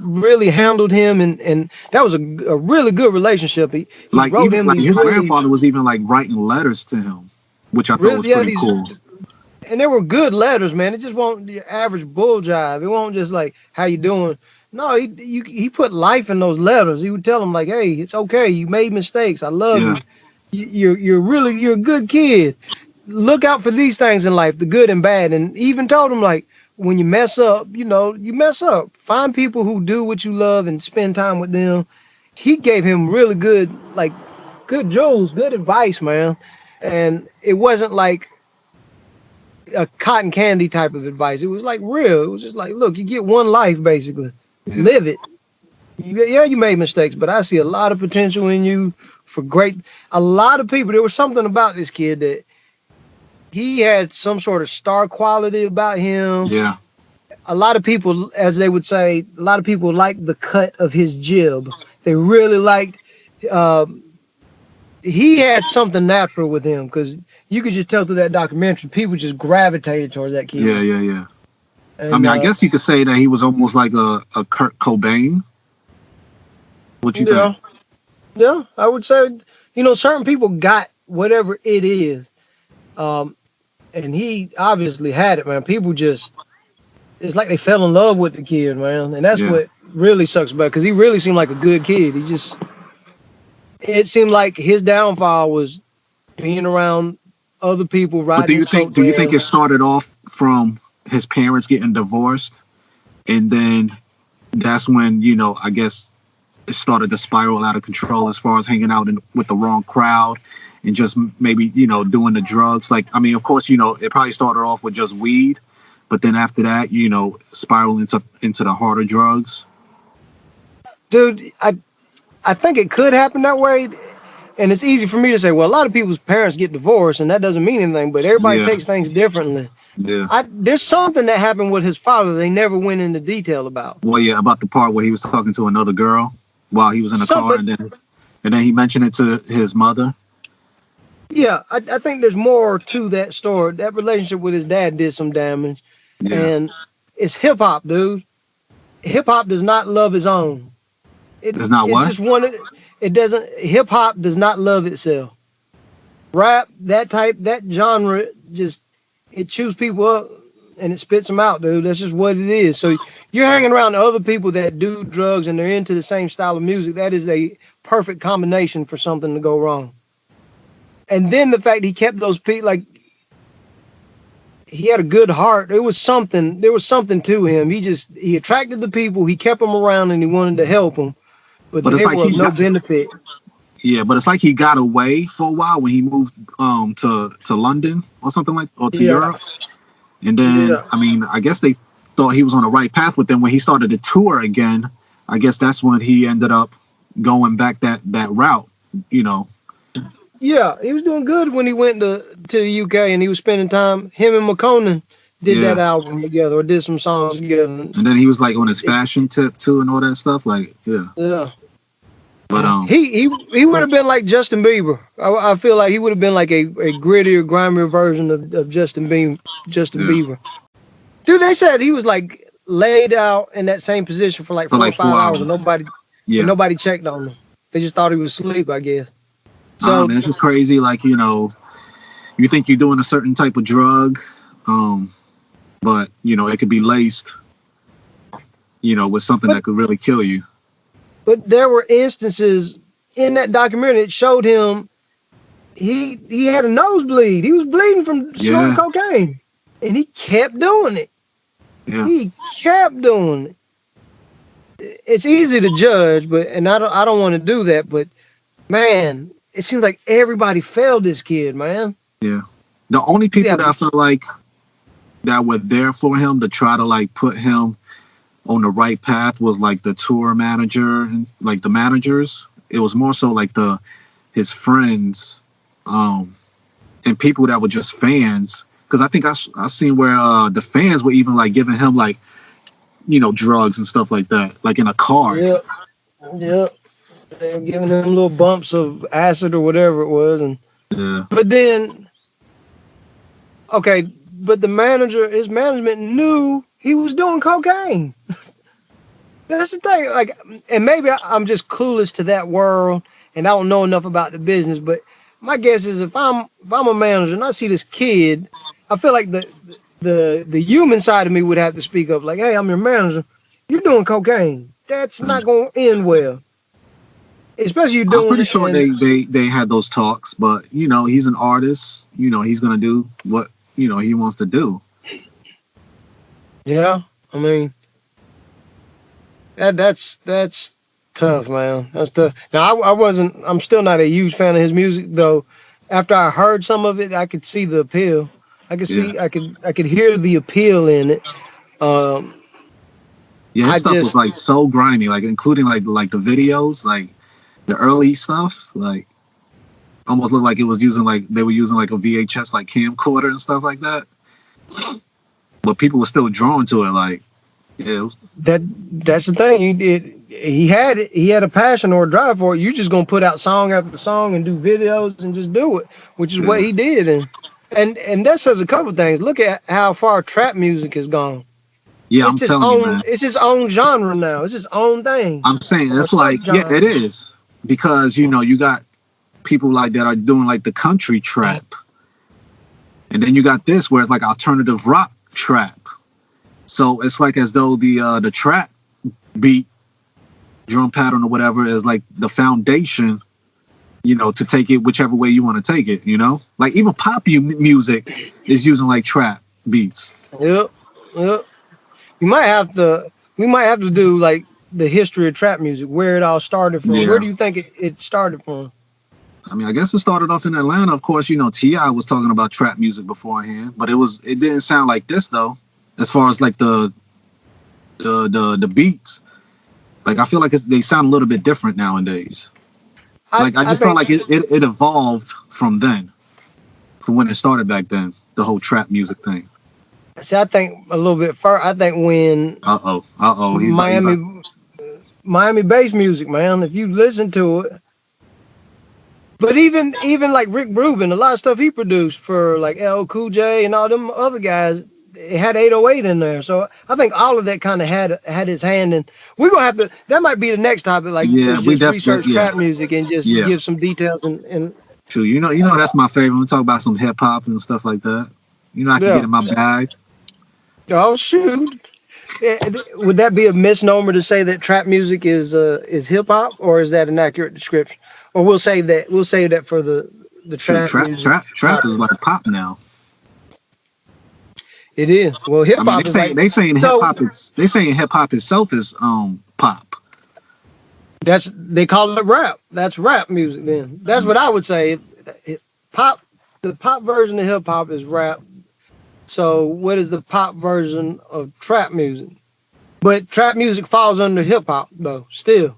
Really handled him, and that was a really good relationship. He wrote him. Like his grandfather was even like writing letters to him, which I thought was pretty cool. And they were good letters, man. It just won't the average bull jive. It won't just like, how you doing? No, he put life in those letters. He would tell them like, hey, it's okay. You made mistakes. I love you. You're a good kid. Look out for these things in life, the good and bad. And even told him like, when you mess up, you mess up. Find people who do what you love and spend time with them. He gave him really good jewels, good advice, man. And it wasn't like a cotton candy type of advice. It was like real. It was just like, look, you get one life, basically. Live it. You made mistakes, but I see a lot of potential in you for great. A lot of people, there was something about this kid that he had some sort of star quality about him. Yeah. A lot of people, as they would say, a lot of people liked the cut of his jib. They really liked, he had something natural with him, because you could just tell through that documentary, people just gravitated towards that kid. Yeah. And, I mean, I guess you could say that he was almost like a Kurt Cobain. What you think? Yeah, I would say, certain people got whatever it is. And he obviously had it, man. People just, it's like they fell in love with the kid, man. And that's what really sucks about it, because he really seemed like a good kid. It seemed like his downfall was being around other people. But do you think it started off from his parents getting divorced, and then that's when, I guess it started to spiral out of control as far as hanging out with the wrong crowd and just maybe, doing the drugs? Like, I mean, of course, it probably started off with just weed, but then after that, spiral into the harder drugs. Dude, I think it could happen that way. And it's easy for me to say, well, a lot of people's parents get divorced and that doesn't mean anything, but everybody takes things differently. Yeah. There's something that happened with his father they never went into detail about. Well, yeah, about the part where he was talking to another girl while he was in the car, and then he mentioned it to his mother. Yeah, I think there's more to that story. That relationship with his dad did some damage, Yeah. and it's hip hop, dude. Hip hop does not love its own. It's not It's what? just one. It doesn't. Hip hop does not love itself. Rap, that genre, just it chews people up and it spits them out, dude. That's just what it is. So you're hanging around other people that do drugs and they're into the same style of music. That is a perfect combination for something to go wrong. And then the fact he kept those people, like, he had a good heart. There was something to him. He attracted the people, he kept them around, and he wanted to help them, but But it's they like were of he no got, benefit. yeah, but it's like he got away for a while when he moved to London or something or to Yeah. Europe. And then Yeah. I mean, I guess they thought he was on the right path, but then when he started to tour again, I guess that's when he ended up going back that route, you know. Yeah, he was doing good when he went to the UK and he was spending time. Him and McConan did Yeah. that album together or did some songs together. And then he was like on his fashion tip too and all that stuff. Like, yeah. Yeah. But He would have been like Justin Bieber. I feel like he would have been like a grittier, grimier version of Justin Bieber. Dude, they said he was like laid out in that same position for like 4 or 5 hours and nobody checked on him. They just thought he was asleep, I guess. So man, it's just crazy. Like, you know, you think you're doing a certain type of drug, but you know, it could be laced, you know, with something that could really kill you. But there were instances in that documentary that showed him he had a nosebleed. He was bleeding from snorting cocaine, and he kept doing it. Yeah. He kept doing it. It's easy to judge, and I don't want to do that. But man, it seems like everybody failed this kid, man. Yeah. The only people that I feel like that were there for him to try to like put him on the right path was like the tour manager and like the managers. It was more so like his friends, and people that were just fans. Because I think I seen where the fans were even like giving him like, you know, drugs and stuff like that, like in a car. Yep. They were giving him little bumps of acid or whatever it was, and but then, okay, but his management knew he was doing cocaine. That's the thing. Like, and maybe I'm just clueless to that world, and I don't know enough about the business. But my guess is if I'm a manager and I see this kid, I feel like the human side of me would have to speak up. Like, hey, I'm your manager. You're doing cocaine. That's not going to end well. Especially you doing. I'm pretty sure they had those talks, but you know, he's an artist. You know, he's gonna do what you know he wants to do. Yeah, I mean, that's tough, man. That's tough. Now I'm still not a huge fan of his music, though. After I heard some of it, I could see the appeal. I could hear the appeal in it. Yeah, his stuff was like so grimy, like including like the videos, like the early stuff, like almost looked like they were using like a VHS like camcorder and stuff like that. But people were still drawn to it, like that's the thing. He had a passion or a drive for it. You're just gonna put out song after song and do videos and just do it, which is what he did. And that says a couple things. Look at how far trap music has gone. Yeah, I'm telling you, man. It's his own genre now. It's his own thing. I'm saying it's like, yeah, it is. Because, you know, you got people like that are doing like the country trap. And then you got this where it's like alternative rock trap. So it's like as though the trap beat, drum pattern or whatever is like the foundation, you know, to take it whichever way you want to take it, you know? Like even pop music is using like trap beats. Yep. We might have to do like the history of trap music, where it all started from. Where do you think it started from? I mean, I guess it started off in Atlanta. Of course, you know, T.I. was talking about trap music beforehand, but it didn't sound like this though, as far as like the beats. Like I feel like they sound a little bit different nowadays. I just felt like it evolved from then, from when it started back then, the whole trap music thing. See, I think a little bit further. I think when Miami bass music, man. If you listen to it, But even like Rick Rubin, a lot of stuff he produced for like LL Cool J and all them other guys, it had 808 in there. So I think all of that kind of had his hand in. We're gonna have to. That might be the next topic, like Yeah, is we just research definitely. trap Yeah, music and just yeah. give some details and True. That's my favorite. We talk about some hip hop and stuff like that. I can yeah. get in my bag. Oh shoot. Would that be a misnomer to say that trap music is hip hop, or is that an accurate description? Or we'll save that. We'll save that for the True. trap music. Trap is like pop now. It is. Well, hip I mean, hop is like they saying hip hop itself is pop. they call it rap. That's rap music. Then that's what I would say. Pop. The pop version of hip hop is rap. So what is the pop version of trap music? But trap music falls under hip hop though. Still.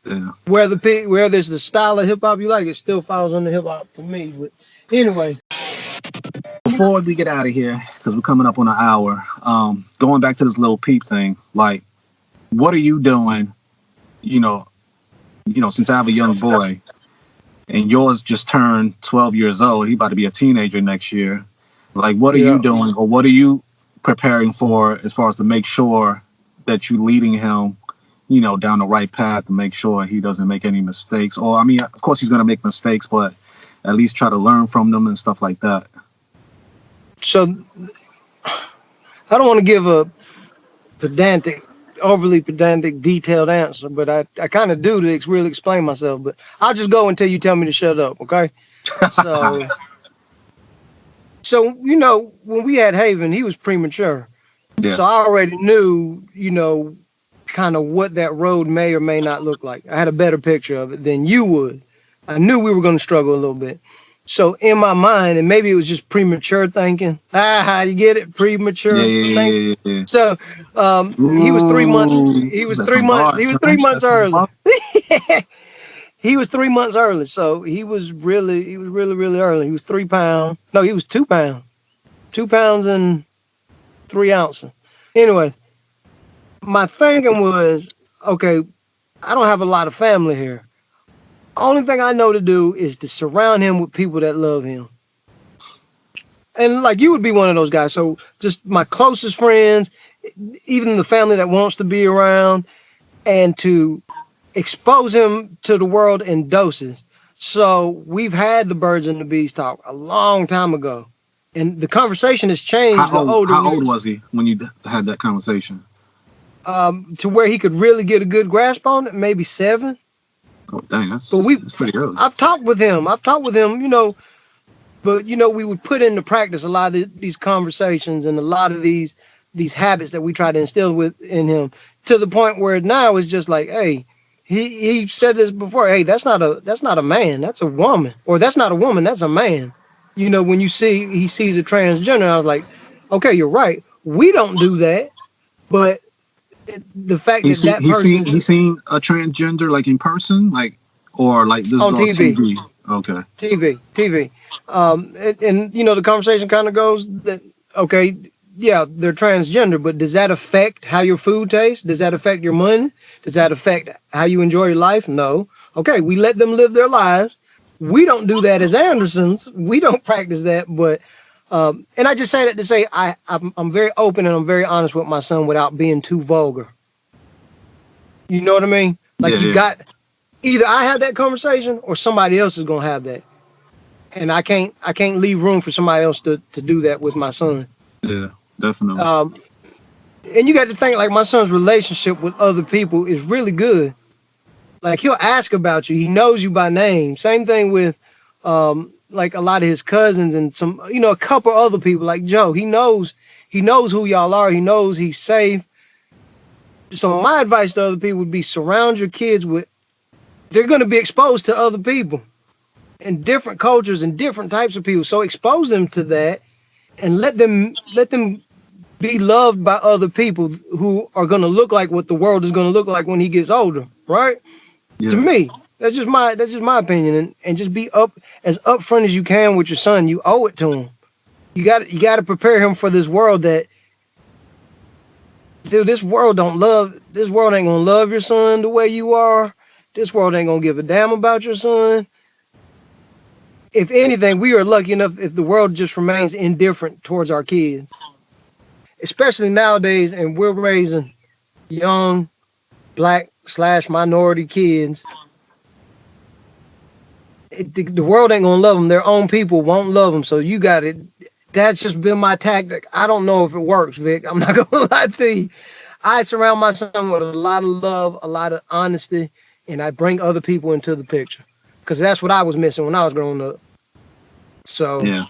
Yeah. Whether there's the style of hip hop you like, it still falls under hip hop for me. But anyway. Before we get out of here, because we're coming up on an hour, going back to this little Peep thing, like, what are you doing? Since I have a young boy, and yours just turned 12 years old, he about to be a teenager next year. Like, what are you doing, or what are you preparing for, as far as to make sure that you're leading him, down the right path, to make sure he doesn't make any mistakes? Or, I mean, of course he's going to make mistakes, but at least try to learn from them and stuff like that. So I don't want to give a overly pedantic, detailed answer, but I kind of do to really explain myself. But I'll just go until you tell me to shut up, okay? So when we had Haven, he was premature. Yeah. So I already knew, kind of what that road may or may not look like. I had a better picture of it than you would. I knew we were going to struggle a little bit. So in my mind, and maybe it was just premature thinking. You get it? Premature thinking. Yeah. So he was 3 months. He was 3 months. He was 3 months early. He was 3 months early. So he was really early. He was 3 pounds. No, he was 2 pounds. 2 pounds and 3 ounces. Anyway, my thinking was, okay, I don't have a lot of family here. Only thing I know to do is to surround him with people that love him. And like you would be one of those guys. So just my closest friends, even the family that wants to be around, and to expose him to the world in doses. So we've had the birds and the bees talk a long time ago. And the conversation has changed. How old was he when you had that conversation? To where he could really get a good grasp on it, maybe 7. Oh, dang, that's pretty early. I've talked with him, but we would put into practice a lot of these conversations and a lot of these habits that we try to instill in him, to the point where now it's just like, hey, he said this before, hey, that's not a man, that's a woman, or that's not a woman, that's a man. When he sees a transgender, I was like, okay, you're right. We don't do that, but the fact he's seen a transgender, like, in person, like, or like this on is TV. Okay. TV. And the conversation kind of goes that, okay, yeah, they're transgender, but does that affect how your food tastes? Does that affect your money? Does that affect how you enjoy your life? No. Okay, we let them live their lives. We don't do that as Andersons. We don't practice that, but and I just say that to say I'm very open and I'm very honest with my son without being too vulgar. You know what I mean? Like, got either I have that conversation or somebody else is gonna have that, and I can't leave room for somebody else to do that with my son. Yeah, definitely. And you got to think, like, my son's relationship with other people is really good. Like, he'll ask about you. He knows you by name. Same thing with like a lot of his cousins and some, a couple other people like Joe. He knows who y'all are. He knows he's safe. So my advice to other people would be surround your kids with, they're going to be exposed to other people and different cultures and different types of people. So expose them to that and let them be loved by other people who are going to look like what the world is going to look like when he gets older. Right. Yeah. To me. That's just my opinion, and just be as upfront as you can with your son. You owe it to him. You got to prepare him for this world that, dude, this world ain't gonna love your son the way you are. This world ain't gonna give a damn about your son. if anything, we are lucky enough if the world just remains indifferent towards our kids, especially nowadays, and we're raising young Black/minority kids. The world ain't gonna love them. Their own people won't love them. So you got it. That's just been my tactic. I don't know if it works, Vic. I'm not gonna lie to you. I surround my son with a lot of love, a lot of honesty, and I bring other people into the picture because that's what I was missing when I was growing up. So yeah,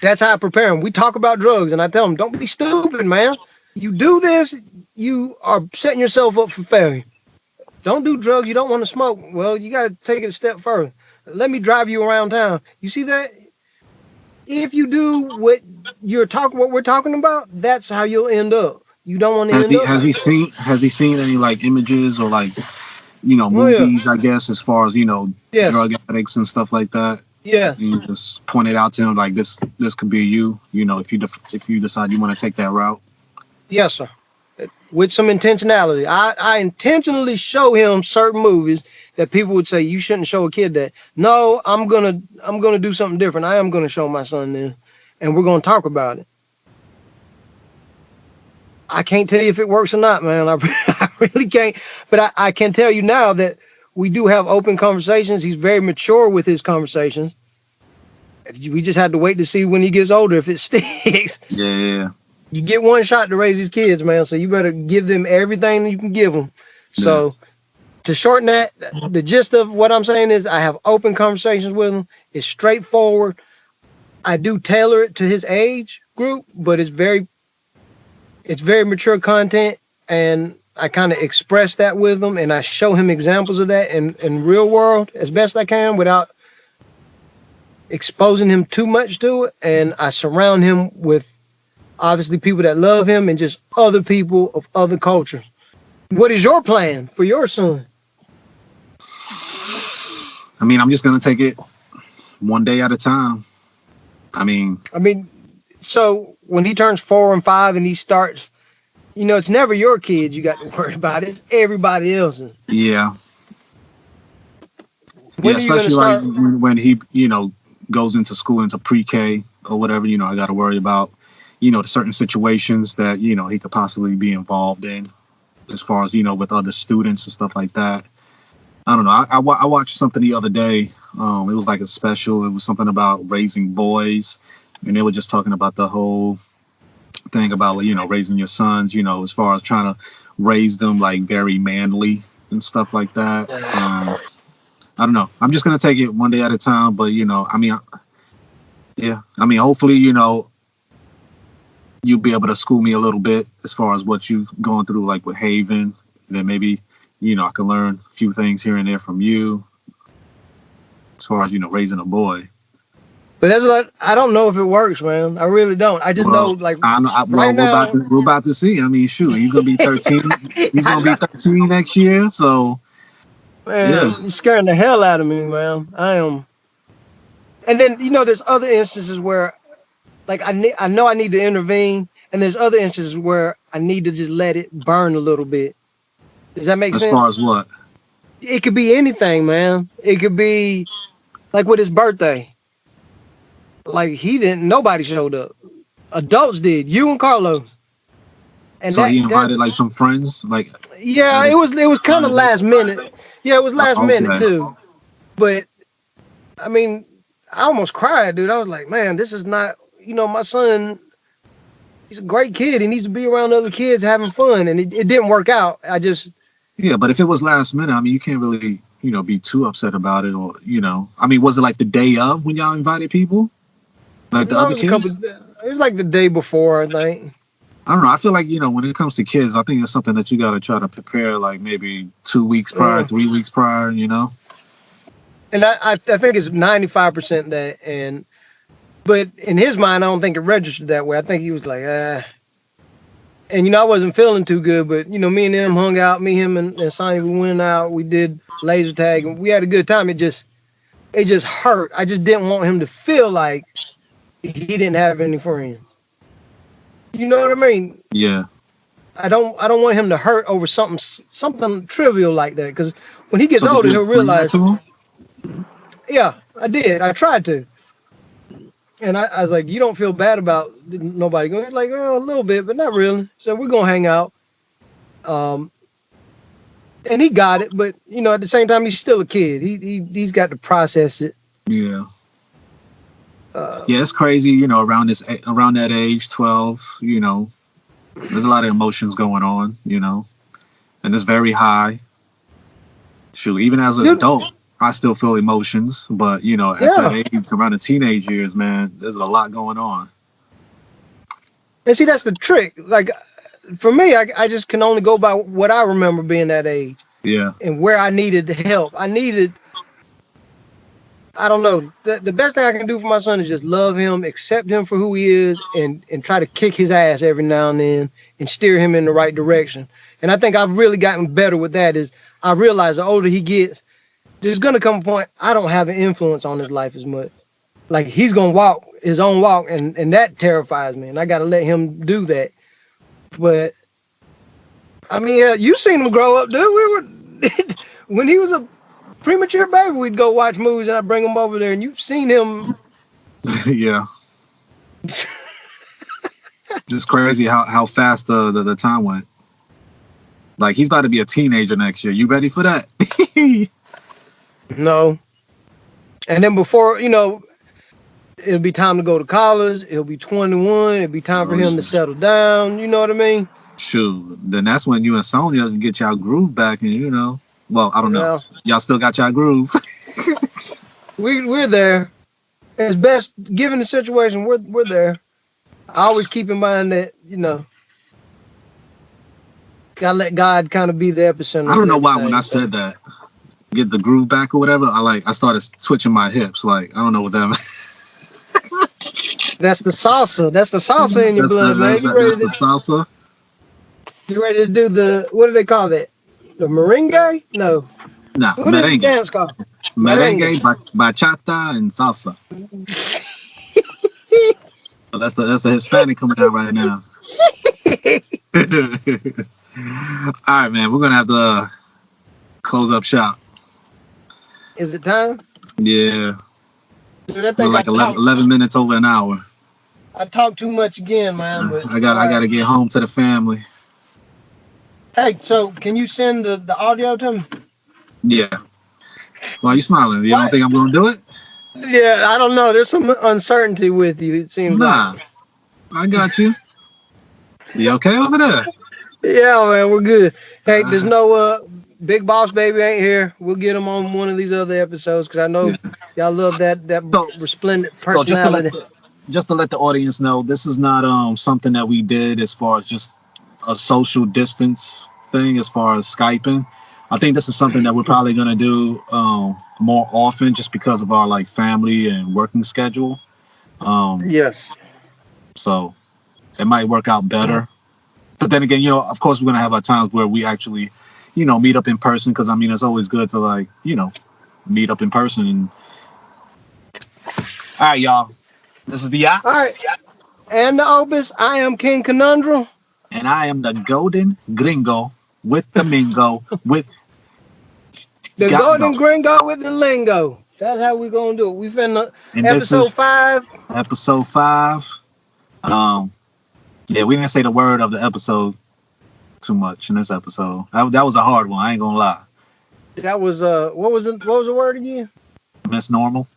that's how I prepare them. We talk about drugs, and I tell them, "Don't be stupid, man. You do this, you are setting yourself up for failure. Don't do drugs. You don't want to smoke. Well, you got to take it a step further. Let me drive you around town. You see that? If you do what we're talking about, that's how you'll end up. You don't want to end up. Has he seen any like images or like Oh, yeah. movies? I guess as far as Yes. drug addicts and stuff like that. Yeah. You just pointed out to him like this could be you. If you decide you want to take that route. Yes, sir. With some intentionality. I intentionally show him certain movies that people would say you shouldn't show a kid that. No, I'm gonna do something different. I am gonna show my son this, and we're gonna talk about it. I can't tell you if it works or not, man. I really can't. But I can tell you now that we do have open conversations. He's very mature with his conversations. We just have to wait to see when he gets older if it sticks. Yeah. You get one shot to raise these kids, man. So you better give them everything you can give them. So to shorten that, the gist of what I'm saying is I have open conversations with him. It's straightforward. I do tailor it to his age group, but it's very mature content, and I kind of express that with him, and I show him examples of that in real world as best I can without exposing him too much to it. And I surround him with obviously people that love him and just other people of other cultures. What is your plan for your son? I mean, I'm just gonna take it one day at a time. I mean, so when he turns 4 and 5 and he starts, it's never your kids you got to worry about. It's everybody else's. Yeah. When are you gonna especially start? like when he, goes into school, into pre-K or whatever, I got to worry about, the certain situations that, he could possibly be involved in as far as, with other students and stuff like that. I don't know. I watched something the other day. It was like a special. It was something about raising boys. And they were just talking about the whole thing about, raising your sons, as far as trying to raise them like very manly and stuff like that. I don't know. I'm just going to take it one day at a time. But, hopefully, you'll be able to school me a little bit as far as what you've gone through, like with Haven. Then maybe, I can learn a few things here and there from you as far as, raising a boy. But that's what I don't know if it works, man. I really don't. I just know, like, we're about to see. I mean, shoot, he's gonna be 13. He's gonna be 13 next year. So, man, you're scaring the hell out of me, man. I am. And then there's other instances where, like, I know I need to intervene, and there's other instances where I need to just let it burn a little bit. Does that make sense? As far as what? It could be anything, man. It could be like with his birthday. Like nobody showed up. Adults did. You and Carlos. And so he invited like some friends, like. Yeah, it was kind of last minute. Yeah, it was last minute too. But I mean, I almost cried, dude. I was like, man, this is not. My son. He's a great kid. He needs to be around other kids having fun, and it didn't work out. Yeah, but if it was last minute, I mean, you can't really, be too upset about it, or was it like the day of when y'all invited people? Like the other kids? It was like the day before, I think. I don't know. I feel like, when it comes to kids, I think it's something that you got to try to prepare like maybe 2 weeks prior, 3 weeks prior, And I think it's 95% that. But in his mind, I don't think it registered that way. I think he was like, And, I wasn't feeling too good, but, me and him hung out. Me, him, and Sonny, we went out. We did laser tag, and we had a good time. It just hurt. I just didn't want him to feel like he didn't have any friends. You know what I mean? Yeah. I don't want him to hurt over something trivial like that. Because when he gets older, he'll realize. Him? Yeah, I did. I tried to. And I was like, you don't feel bad about nobody going? He's like, oh, a little bit, but not really. So we're going to hang out. And he got it, but, you know, at the same time, he's still a kid. He's got to process it. Yeah. Yeah, it's crazy, you know, around that age, 12, you know, there's a lot of emotions going on, you know, and it's very high. Shoot, even as an adult, I still feel emotions, but, you know, at that age, around the teenage years, man, there's a lot going on. And see, that's the trick. Like, for me, I just can only go by what I remember being that age. Yeah. And where I needed help. I don't know. The best thing I can do for my son is just love him, accept him for who he is, and try to kick his ass every now and then and steer him in the right direction. And I think I've really gotten better with that. Is I realize the older he gets, there's going to come a point I don't have an influence on his life as much. Like, he's going to walk his own walk, and that terrifies me. And I got to let him do that. But, I mean, you seen him grow up, dude. When he was a premature baby, we'd go watch movies and I'd bring him over there, and you've seen him. Yeah. Just crazy how fast the time went. Like, he's about to be a teenager next year. You ready for that? No. And then before, you know, it'll be time to go to college. It'll be 21. It'll be time for him to settle down. You know what I mean? Shoot. Then that's when you and Sonya can get y'all groove back, and, you know. Well, I don't know. Y'all still got y'all groove. We're there. As best, given the situation, we're there. I always keep in mind that, you know, gotta let God kind of be the epicenter. I don't know why when I said that, get the groove back or whatever, I started twitching my hips. Like, I don't know what that means. That's the salsa. That's the salsa in your blood, man. That's the salsa. You ready to do the, what do they call it? The merengue? No. Nah, what merengue. Is the dance called? Merengue, bachata, and salsa. So that's the Hispanic coming out right now. All right, man. We're gonna have to close up shop. Is it time? Yeah. Dude, we're like 11 minutes over an hour. I talk too much again, man. But I gotta get home to the family. Hey, so can you send the audio to me? Yeah. Why are you smiling? You don't think I'm gonna do it? Yeah, I don't know. There's some uncertainty with you, it seems like. I got you. You okay over there? Yeah, man, we're good. Hey, there's no Big Boss Baby ain't here. We'll get him on one of these other episodes because I know y'all love that resplendent personality. So just to let the audience know, this is not something that we did as far as just a social distance thing as far as Skyping. I think this is something that we're probably going to do more often just because of our like family and working schedule. Yes. So it might work out better. But then again, you know, of course, we're going to have our times where we actually, you know, meet up in person because, I mean, it's always good to, like, you know, meet up in person. All right, y'all. This is the Ox. All right. And the Opus. I am King Conundrum. And I am the Golden Gringo with the Mingo with the Golden Gringo with the Lingo. That's how we're going to do it. We finna episode 5. Episode 5. Yeah, we didn't say the word of the episode too much in this episode. That was a hard one. I ain't gonna lie. That was what was the word again? Misnormal.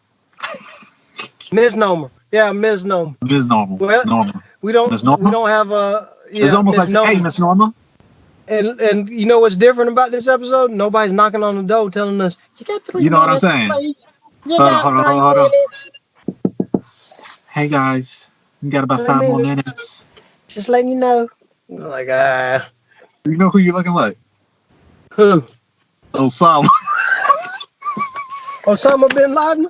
Misnomer. Yeah, misnomer. Misnormal. Well, normal. We don't have a. Yeah, it's almost like, hey, Miss Norma. And you know what's different about this episode? Nobody's knocking on the door telling us you got 3 minutes. You know what I'm saying? Hold on. Hey guys, you got about 5 more minutes. Just letting you know. Like, you know who you're looking like? Who? Osama. Osama bin Laden?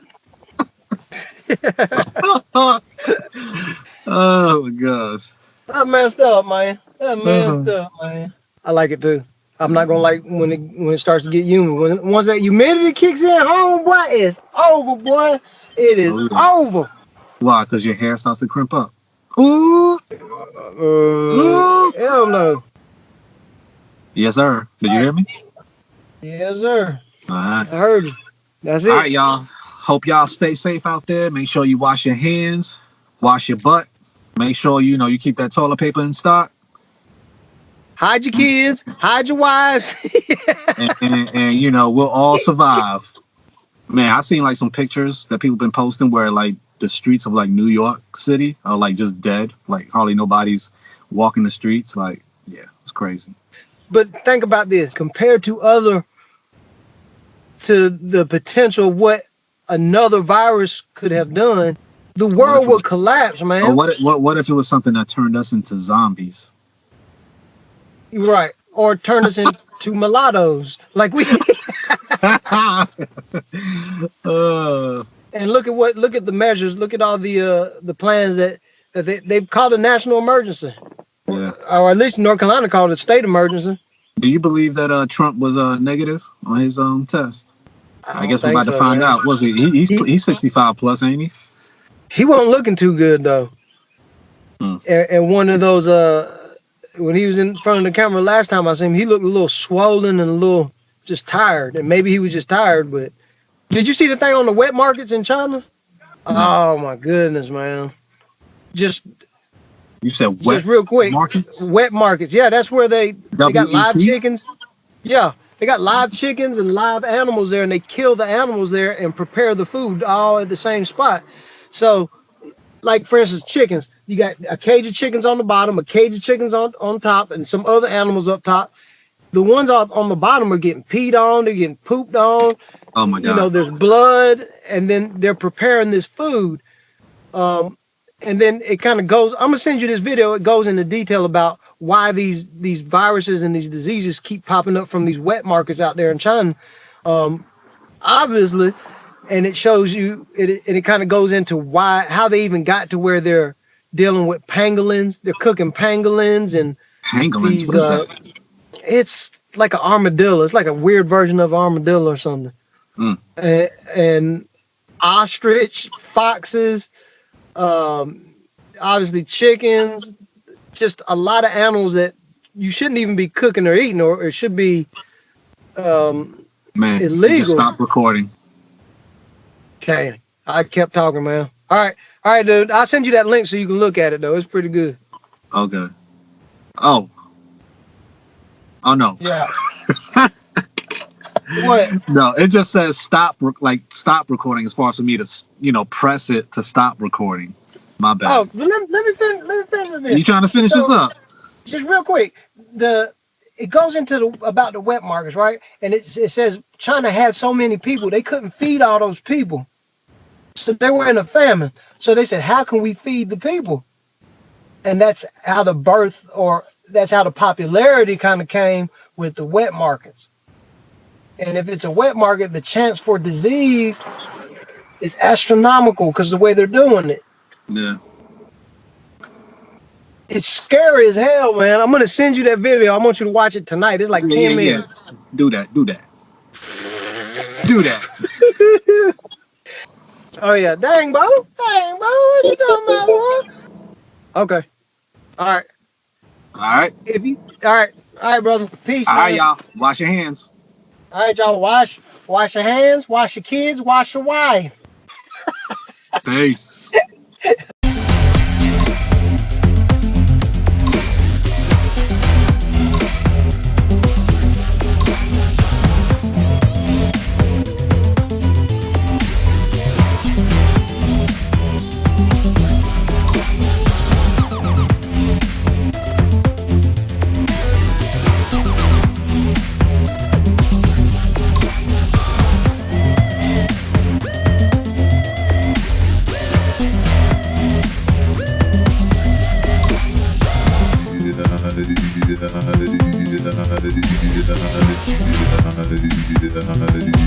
Oh my gosh. That messed up, man. That messed up, man. I like it too. I'm not gonna like when it starts to get humid. Once that humidity kicks in, oh boy, it's over, boy. It is over. Why? Because your hair starts to crimp up. Ooh. Hell no. Yes, sir. Did you hear me? Yes, sir. All right. I heard you. That's it. All right, y'all. hope y'all stay safe out there. Make sure you wash your hands, wash your butt. Make sure you keep that toilet paper in stock. Hide your kids, hide your wives. and we'll all survive. Man, I seen like some pictures that people been posting where like the streets of like New York City are like just dead. Like hardly nobody's walking the streets. Like, yeah, it's crazy. But think about this, compared to the potential of what another virus could have done, the world would collapse, man. Or what if it was something that turned us into zombies? Right. Or turned us into mulattoes. Like we And look at the measures, look at all the plans that they've called a national emergency. Yeah. Or at least North Carolina called it a state emergency. Do you believe that Trump was negative on his test? I guess we're about to find out. Was he? He's 65 plus, ain't he? He wasn't looking too good though. And one of those when he was in front of the camera last time I seen him, he looked a little swollen and a little just tired. And maybe he was just tired, but did you see the thing on the wet markets in China? No. Oh my goodness, man. You said wet, just real quick, markets? Wet markets. Yeah, that's where they got live chickens. Yeah, they got live chickens and live animals there, and they kill the animals there and prepare the food all at the same spot. So, like for instance, chickens. You got a cage of chickens on the bottom, a cage of chickens on top, and some other animals up top. The ones on the bottom are getting peed on, they're getting pooped on. Oh my God. There's blood, and then they're preparing this food. And then it kind of goes, I'm gonna send you this video. It goes into detail about why these viruses and these diseases keep popping up from these wet markets out there in China. Obviously, and it shows you, it kind of goes into how they even got to where they're dealing with pangolins. They're cooking pangolins and pangolins. What is that? It's like an armadillo. It's like a weird version of armadillo or something. And ostrich, foxes, obviously chickens, just a lot of animals that you shouldn't even be cooking or eating, or it should be illegal. Just stop recording. Okay, I kept talking, man. All right, dude. I'll send you that link so you can look at it, though. It's pretty good. Okay. Oh no. Yeah. What? No, it just says stop recording as far as for me to press it to stop recording. My bad. Oh, let me finish this. You trying to finish this up? Just real quick. It goes into about the wet markets, right? And it says China had so many people they couldn't feed all those people, so they were in a famine. So they said, how can we feed the people? And that's how the popularity kind of came with the wet markets. And if it's a wet market, the chance for disease is astronomical because the way they're doing it. Yeah. It's scary as hell, man. I'm going to send you that video. I want you to watch it tonight. It's like 10 minutes. Yeah. Do that. Oh, yeah. Dang, bro. What you talking about, boy? Okay. All right. All right, brother. Peace, All man. right, y'all. Wash your hands. All right, y'all. Wash your hands, wash your kids, wash your wife. Peace. Hallelujah.